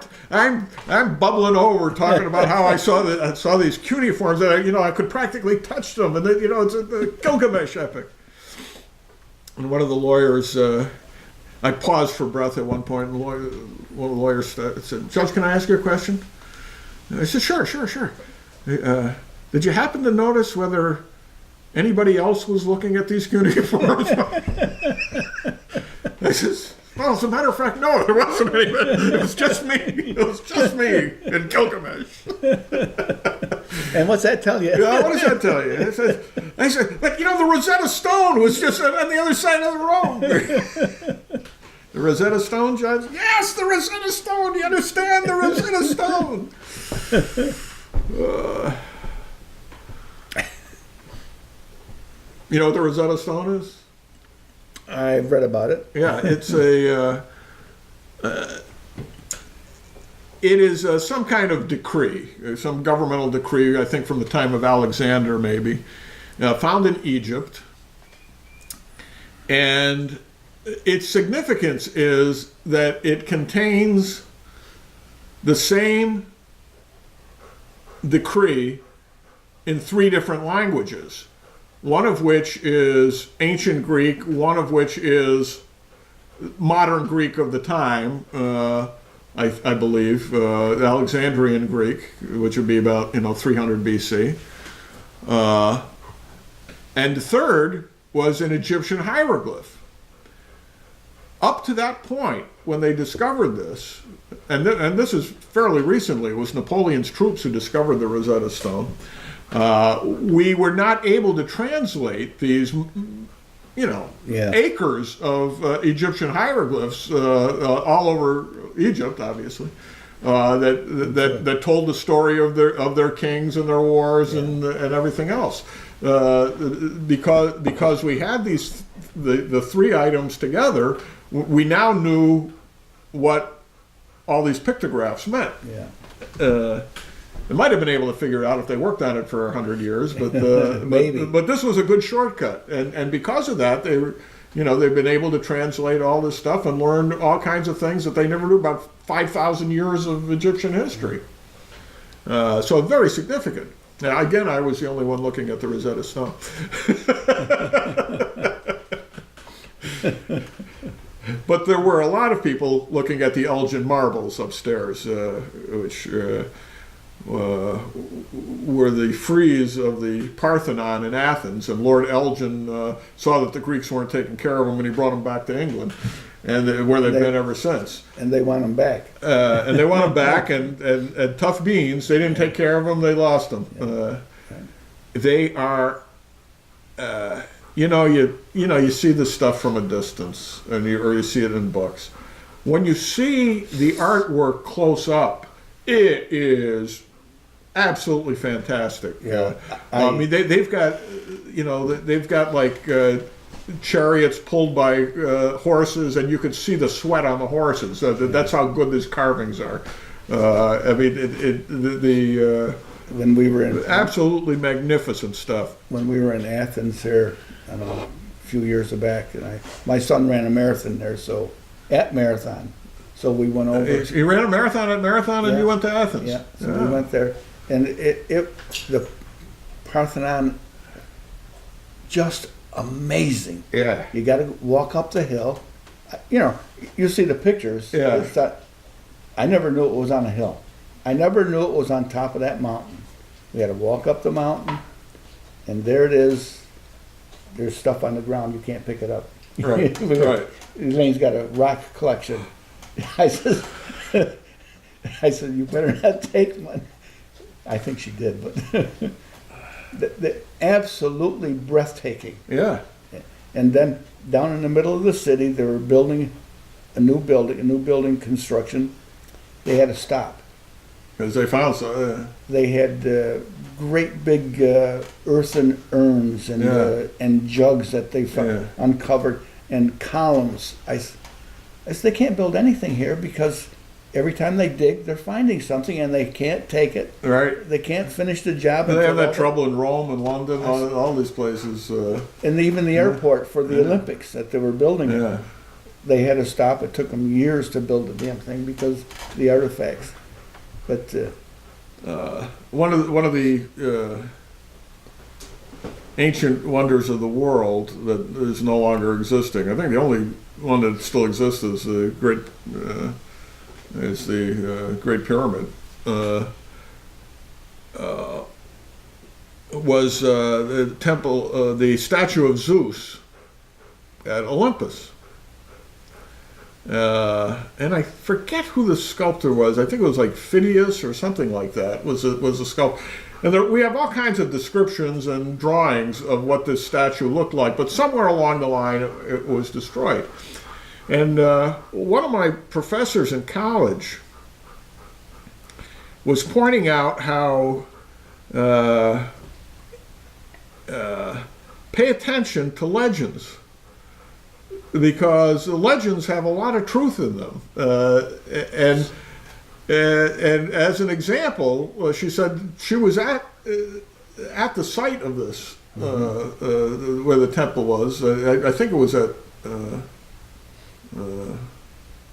Speaker 1: bubbling over talking about how I saw these cuneiforms that I could practically touch them, and it's a Gilgamesh epic. And one of the lawyers, I paused for breath at one point, and one of the lawyers said, "Judge, can I ask you a question?" And I said, "Sure. Did you happen to notice whether anybody else was looking at these cuneiforms?" I says, "Well, as a matter of fact, no, there wasn't anybody. It was just me. It was just me and Gilgamesh."
Speaker 2: And what's that tell you?
Speaker 1: Yeah, what does that tell you? I said, "But the Rosetta Stone was just on the other side of the road." The Rosetta Stone, Judge? Yes, the Rosetta Stone. Do you understand the Rosetta Stone? You know what the Rosetta Stone is?
Speaker 2: I've read about it.
Speaker 1: Yeah, it's it is some kind of decree, some governmental decree, I think from the time of Alexander maybe, found in Egypt. And its significance is that it contains the same decree in 3 different languages. One of which is ancient Greek, one of which is modern Greek of the time, I believe, Alexandrian Greek, which would be about 300 BC. And the third was an Egyptian hieroglyph. Up to that point, when they discovered this, and this is fairly recently, it was Napoleon's troops who discovered the Rosetta Stone. We were not able to translate these, acres of Egyptian hieroglyphs all over Egypt, obviously, that told the story of their kings and their wars and everything else. Because we had the 3 items together, we now knew what all these pictographs meant. Yeah. They might have been able to figure it out if they worked on it for 100 years, but
Speaker 2: maybe.
Speaker 1: But this was a good shortcut, and because of that, they've been able to translate all this stuff and learn all kinds of things that they never knew about 5,000 years of Egyptian history. So very significant. Now, again, I was the only one looking at the Rosetta Stone. But there were a lot of people looking at the Elgin marbles upstairs, which were the frieze of the Parthenon in Athens, and Lord Elgin saw that the Greeks weren't taking care of them, and he brought them back to England, and where they've been ever since.
Speaker 2: And they want them back.
Speaker 1: And they want them back, and tough beans. They didn't take care of them; they lost them. They are, you see this stuff from a distance, or you see it in books. When you see the artwork close up, it is absolutely fantastic.
Speaker 2: Yeah,
Speaker 1: I mean, they've got like chariots pulled by horses, and you could see the sweat on the horses. That's how good these carvings are. I mean,
Speaker 2: when we were in
Speaker 1: absolutely magnificent stuff.
Speaker 2: When we were in Athens there, I don't know, a few years back, and my son ran a marathon there, so at Marathon. So we went over.
Speaker 1: He ran a marathon at Marathon, and you went to Athens.
Speaker 2: Yeah, so we went there, and the Parthenon, just amazing.
Speaker 1: Yeah.
Speaker 2: You got to walk up the hill. you know, you see the pictures.
Speaker 1: Yeah.
Speaker 2: It's not, I never knew it was on a hill. I never knew it was on top of that mountain. We had to walk up the mountain, and there it is. There's stuff on the ground. You can't pick it up.
Speaker 1: Right, right.
Speaker 2: Elaine's got a rock collection. I said, you better not take one. I think she did, but the absolutely breathtaking.
Speaker 1: Yeah.
Speaker 2: And then down in the middle of the city, they were building a new building construction. They had to stop.
Speaker 1: Because they found so.
Speaker 2: They had great big earthen urns and jugs that they uncovered, and columns. I said, they can't build anything here because every time they dig, they're finding something and they can't take it.
Speaker 1: Right.
Speaker 2: They can't finish the job.
Speaker 1: They have that trouble in Rome and London, all these places.
Speaker 2: And even the airport for the Olympics that they were building.
Speaker 1: Yeah.
Speaker 2: They had to stop. It took them years to build the damn thing because of the artifacts. But
Speaker 1: one of the ancient wonders of the world that is no longer existing. I think the only one that still exists is the Great Pyramid. Was the temple, the statue of Zeus at Olympus. And I forget who the sculptor was. I think it was like Phidias or something like that was a sculptor. And we have all kinds of descriptions and drawings of what this statue looked like, but somewhere along the line it was destroyed. And one of my professors in college was pointing out how pay attention to legends, because the legends have a lot of truth in them. And as an example, she said she was at the site of this, where the temple was. I think it was at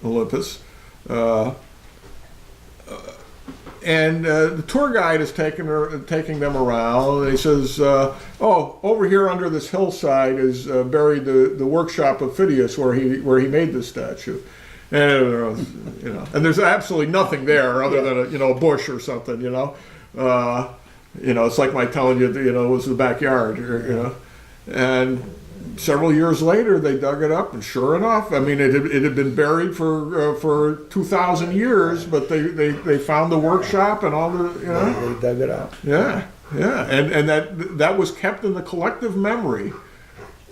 Speaker 1: Olympus. And the tour guide is taking them around, and he says, "Oh, over here under this hillside is buried the workshop of Phidias, where he made this statue." And and there's absolutely nothing there other than a bush or something. It's like my telling you, it was the backyard. And several years later, they dug it up, and sure enough, I mean, it had been buried for 2,000 years, but they found the workshop and all the
Speaker 2: They dug it up.
Speaker 1: Yeah, and that was kept in the collective memory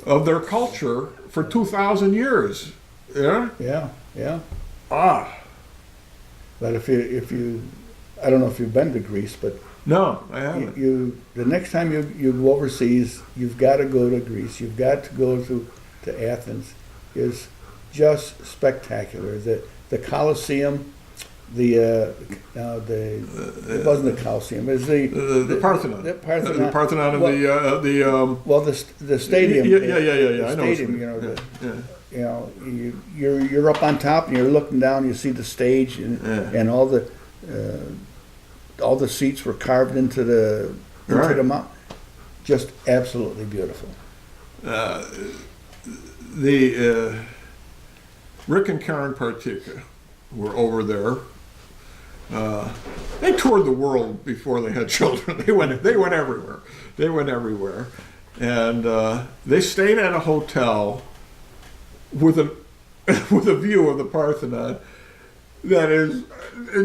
Speaker 1: of their culture for 2,000 years. Yeah.
Speaker 2: Yeah.
Speaker 1: Ah.
Speaker 2: But if you, I don't know if you've been to Greece, but
Speaker 1: No, I haven't.
Speaker 2: The next time you go overseas, you've got to go to Greece. You've got to go to Athens. It's just spectacular. The Colosseum, it wasn't the Colosseum. It was
Speaker 1: the Parthenon.
Speaker 2: The Parthenon.
Speaker 1: The Parthenon and
Speaker 2: the stadium.
Speaker 1: Yeah. I know.
Speaker 2: Stadium. You're up on top and you're looking down. You see the stage and all the seats were carved into the mountain. Just absolutely beautiful.
Speaker 1: Rick and Karen Partika were over there. They toured the world before they had children. They went everywhere. And they stayed at a hotel with a view of the Parthenon that is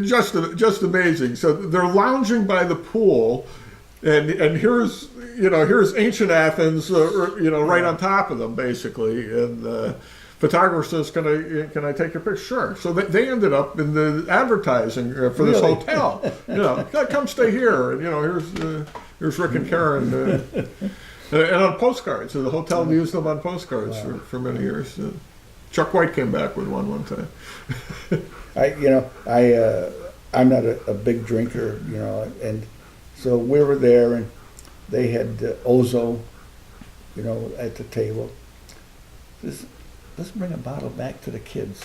Speaker 1: just amazing. So they're lounging by the pool, and here's ancient Athens, right on top of them basically. And the photographer says, "Can I take your picture?" Sure. So they ended up in the advertising for this hotel. Come stay here, and here's Rick and Karen, and on postcards. So the hotel used them on postcards for many years. Chuck White came back with one time.
Speaker 2: I'm not a big drinker, and so we were there, and they had Ozo, at the table. Let's bring a bottle back to the kids.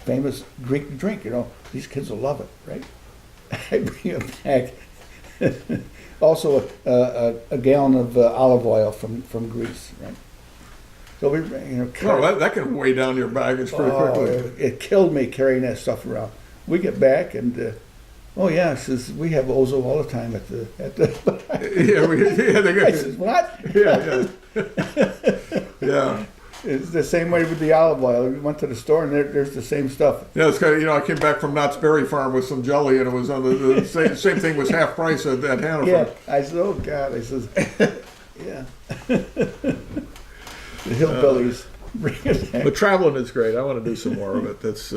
Speaker 2: Famous Greek drink, these kids will love it, right? I bring it back. Also, a gallon of olive oil from Greece, right? So we,
Speaker 1: Oh, that can weigh down your baggage pretty quickly.
Speaker 2: it killed me carrying that stuff around. We get back and, oh yeah, says we have Ozo all the time at the.
Speaker 1: Yeah,
Speaker 2: I says what?
Speaker 1: yeah. Yeah.
Speaker 2: It's the same way with the olive oil. We went to the store and there's the same stuff.
Speaker 1: Yeah, it's kind of, I came back from Knott's Berry Farm with some jelly, and it was on the same thing was half price at Hannaford.
Speaker 2: Yeah, I said, oh God, I says, yeah. The hillbillies bring it back.
Speaker 1: But traveling is great. I want to do some more of it. That's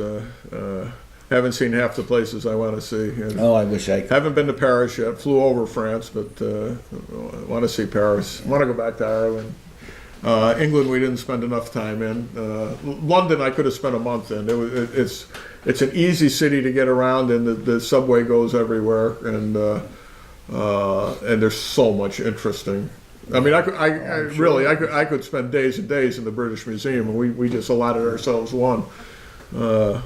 Speaker 1: haven't seen half the places I want to see. And
Speaker 2: Oh, I wish I could.
Speaker 1: haven't been to Paris yet. Flew over France, but want to see Paris. Want to go back to Ireland. England, we didn't spend enough time in. London, I could have spent a month in. It's an easy city to get around, and the subway goes everywhere, and there's so much interesting. I mean, I could spend days and days in the British Museum, and we just allotted ourselves one. And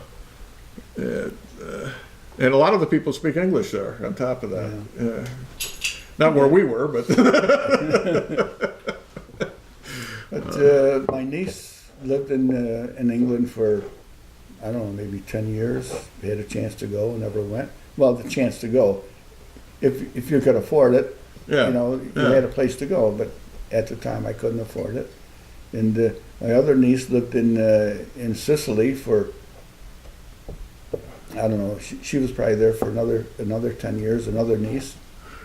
Speaker 1: a lot of the people speak English there. On top of that, not where we were, but.
Speaker 2: But my niece lived in England for, I don't know, maybe 10 years. We had a chance to go, never went. Well, the chance to go, if you could afford it,
Speaker 1: Yeah.
Speaker 2: you had a place to go. But at the time, I couldn't afford it. And my other niece lived in Sicily for, I don't know, she was probably there for another 10 years. Another niece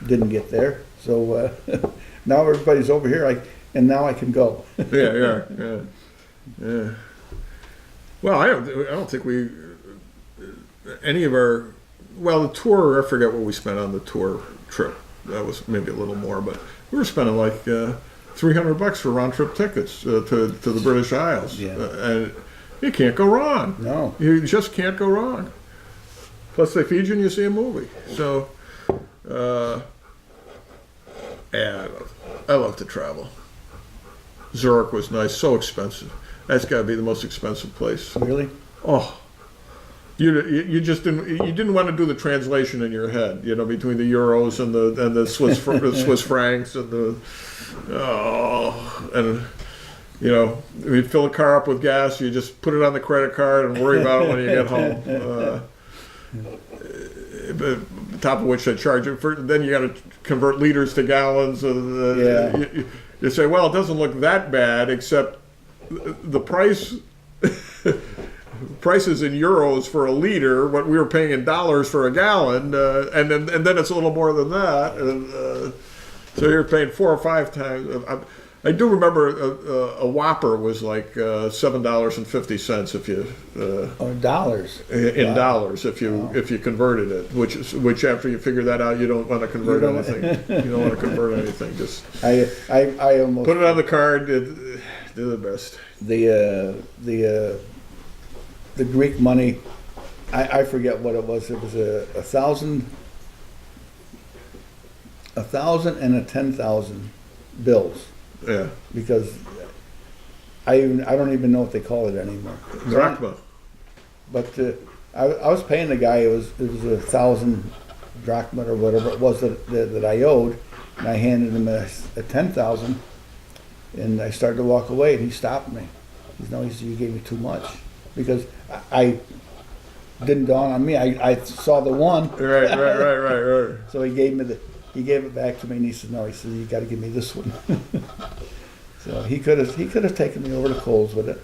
Speaker 2: didn't get there. So now everybody's over here. And now I can go.
Speaker 1: Yeah. Well, I don't think any of our, the tour, I forget what we spent on the tour trip. That was maybe a little more, but we were spending like $300 for round trip tickets to the British Isles.
Speaker 2: Yeah.
Speaker 1: And you can't go wrong.
Speaker 2: No.
Speaker 1: You just can't go wrong. Plus they feed you and you see a movie. So, yeah, I love to travel. Zurich was nice, so expensive. That's got to be the most expensive place.
Speaker 2: Really?
Speaker 1: Oh, you just didn't want to do the translation in your head, between the euros and the Swiss francs and you fill a car up with gas, you just put it on the credit card and worry about it when you get home. But top of which they charge you for. Then you got to convert liters to gallons. You say, well, it doesn't look that bad, except the price. Prices in euros for a liter, what we were paying in dollars for a gallon, and then it's a little more than that, and so you're paying 4 or 5 times. I do remember a Whopper was like $7.50 if you
Speaker 2: dollars
Speaker 1: in dollars if you converted it, which after you figure that out, you don't want to convert anything. You don't want to convert anything. Just
Speaker 2: I almost
Speaker 1: put it on the card. Do the best.
Speaker 2: The Greek money, I forget what it was. It was a thousand and a 10,000 bills.
Speaker 1: Yeah.
Speaker 2: Because I don't even know what they call it anymore.
Speaker 1: Drachma.
Speaker 2: But I was paying the guy. It was 1,000 drachma or whatever it was that I owed, and I handed him a 10,000, and I started to walk away, and he stopped me. He said, "You gave me too much," because I didn't dawn on me. I saw the one.
Speaker 1: Right.
Speaker 2: So he gave it back to me, and he said, "No," he said, "You got to give me this one." So he could have taken me over to Coles with it.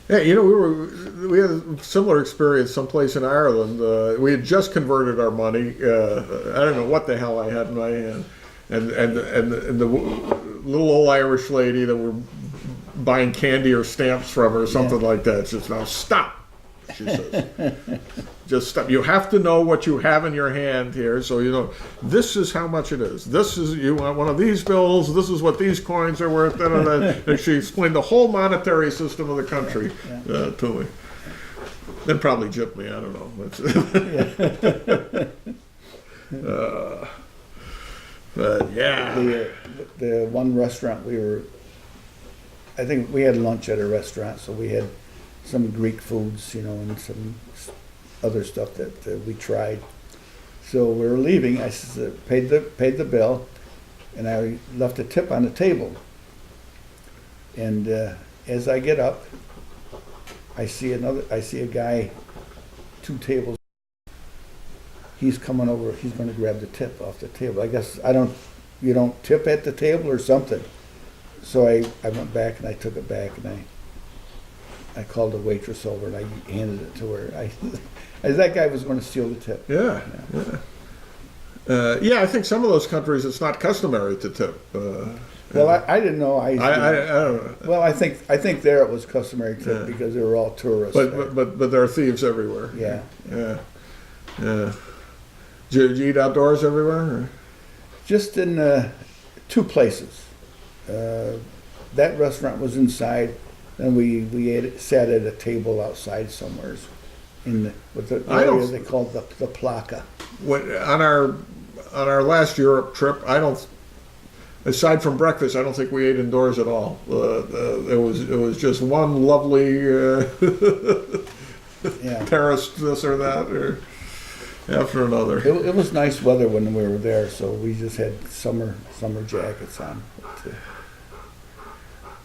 Speaker 1: Yeah, we had a similar experience someplace in Ireland. We had just converted our money. I don't know what the hell I had in my hand, and the little old Irish lady that we're buying candy or stamps from or something like that says, "Now stop," she says. "Just stop. You have to know what you have in your hand here, so this is how much it is. This is, you want one of these bills, this is what these coins are worth." And she explained the whole monetary system of the country to me. Then probably gypped me, I don't know. But yeah.
Speaker 2: The one restaurant I think we had lunch at a restaurant, so we had some Greek foods, and some other stuff that we tried. So we were leaving. I paid the bill, and I left a tip on the table. And as I get up, I see a guy 2 tables. He's coming over, he's gonna grab the tip off the table. I guess you don't tip at the table or something. So I went back and I took it back and I called the waitress over and I handed it to her. That guy was gonna steal the tip.
Speaker 1: Yeah. Yeah, I think some of those countries it's not customary to tip.
Speaker 2: Well, I didn't know. I
Speaker 1: don't know.
Speaker 2: Well, I think there it was customary tip because they were all tourists.
Speaker 1: But there are thieves everywhere.
Speaker 2: Yeah.
Speaker 1: Did you eat outdoors everywhere? Or?
Speaker 2: Just in 2 places. That restaurant was inside, and we sat at a table outside somewhere in the area they called the Placa.
Speaker 1: On our last Europe trip, aside from breakfast, I don't think we ate indoors at all. It was just one lovely terrace, this or that, or after another.
Speaker 2: It was nice weather when we were there, so we just had summer jackets on.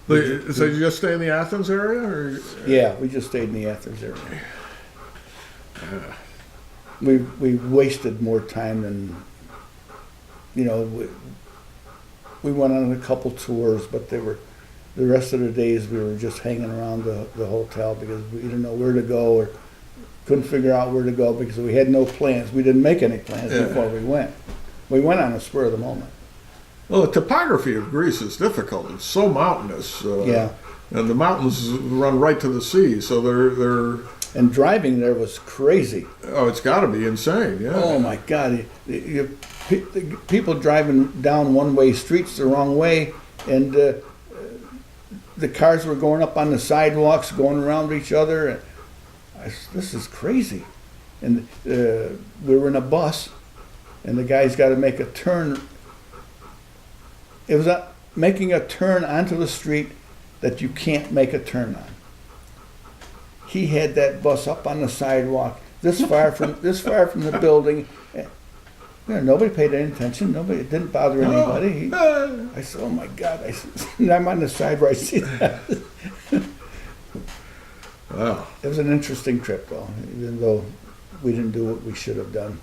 Speaker 1: So you just stay in the Athens area, or?
Speaker 2: Yeah, we just stayed in the Athens area. We wasted more time than, we went on a couple tours, but the rest of the days we were just hanging around the hotel because we didn't know where to go or couldn't figure out where to go because we had no plans. We didn't make any plans before we went. We went on a spur of the moment.
Speaker 1: Well, the topography of Greece is difficult. It's so mountainous. And the mountains run right to the sea, so they're.
Speaker 2: And driving there was crazy.
Speaker 1: Oh, it's got to be insane, yeah.
Speaker 2: Oh my God! People driving down one-way streets the wrong way, and the cars were going up on the sidewalks, going around each other. And this is crazy. And we were in a bus, and the guy's got to make a turn. It was making a turn onto the street that you can't make a turn on. He had that bus up on the sidewalk, this far from the building. Nobody paid any attention. It didn't bother anybody. I said, "Oh my God!" I said, I'm on the side where I see that.
Speaker 1: Wow.
Speaker 2: It was an interesting trip, though, even though we didn't do what we should have done.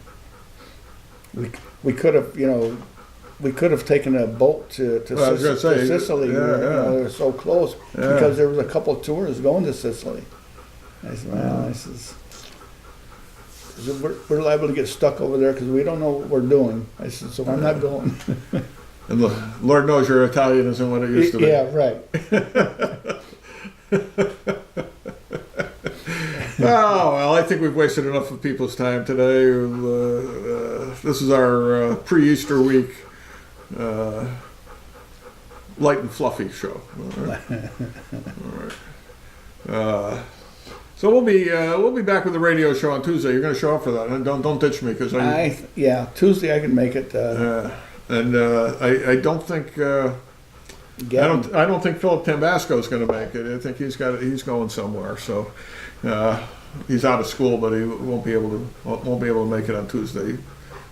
Speaker 2: We could have, we could have taken a boat to Sicily. We were so close because there was a couple of tours going to Sicily. I said, well, we're liable to get stuck over there because we don't know what we're doing. I said, so I'm not going.
Speaker 1: And look, Lord knows your Italian isn't what it used to be.
Speaker 2: Yeah, right.
Speaker 1: Oh, well, I think we've wasted enough of people's time today. This is our pre-Easter week light and fluffy show. All right. So we'll be back with the radio show on Tuesday. You're going to show up for that, and don't ditch me because
Speaker 2: Tuesday I can make it.
Speaker 1: I don't think I don't think Philip Tambasco is going to make it. I think he's going somewhere. So he's out of school, but he won't be able to make it on Tuesday. He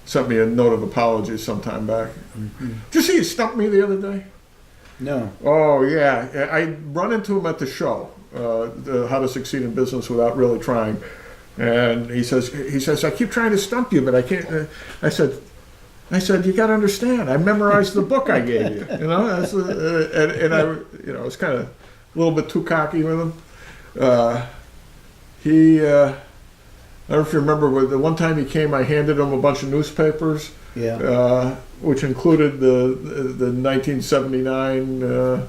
Speaker 1: sent me a note of apology sometime back. Mm-hmm. Did you see he stumped me the other day?
Speaker 2: No.
Speaker 1: Oh yeah, I run into him at the show. How to Succeed in Business Without Really Trying, and he says I keep trying to stump you, but I can't. I said you got to understand. I memerized the book I gave you. And I was kind of a little bit too cocky with him. I don't know if you remember, but the one time he came, I handed him a bunch of newspapers.
Speaker 2: Yeah.
Speaker 1: Which included the 1979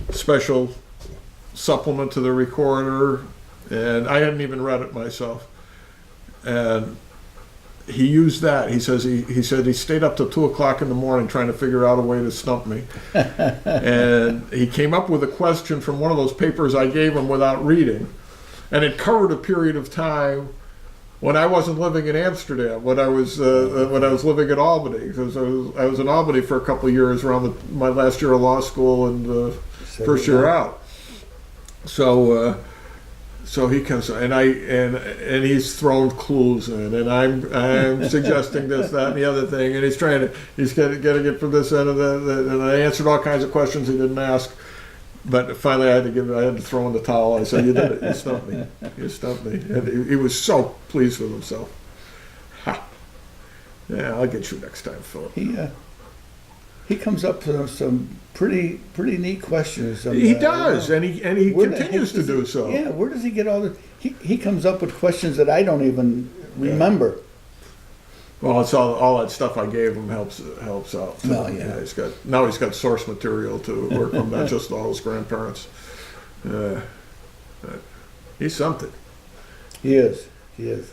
Speaker 1: special supplement to the Recorder, and I hadn't even read it myself. And he used that. He said he stayed up till 2 o'clock in the morning trying to figure out a way to stump me. And he came up with a question from one of those papers I gave him without reading, and it covered a period of time when I wasn't living in Amsterdam, when I was living in Albany, because I was in Albany for a couple of years around my last year of law school and first year out. So he comes and he's thrown clues in, and I'm suggesting this, that, and the other thing, and he's getting it from this end of and I answered all kinds of questions he didn't ask, But finally, I had to throw in the towel. I said, "You did it. You stumped me. You stumped me." And he was so pleased with himself. Ha. Yeah, I'll get you next time, Philip.
Speaker 2: He comes up with some pretty neat questions.
Speaker 1: He does, and he continues to do so.
Speaker 2: Yeah, where does he get all this? He comes up with questions that I don't even remember.
Speaker 1: Well, it's all that stuff I gave him helps out.
Speaker 2: Well, yeah.
Speaker 1: He's got source material to work from, not just all his grandparents. He's something.
Speaker 2: He is. He's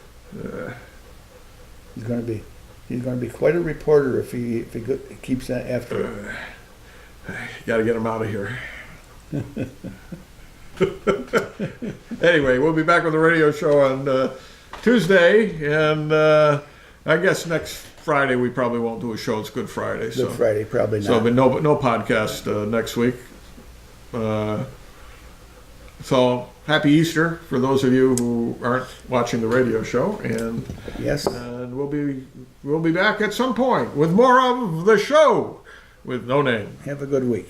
Speaker 2: going to be quite a reporter if he keeps that after him.
Speaker 1: Got to get him out of here. Anyway, we'll be back with the radio show on Tuesday, and I guess next Friday we probably won't do a show. It's Good Friday.
Speaker 2: Good Friday, probably not.
Speaker 1: But no podcast next week. So happy Easter for those of you who aren't watching the radio show, and
Speaker 2: yes,
Speaker 1: and we'll be back at some point with more of the show with No Name.
Speaker 2: Have a good week.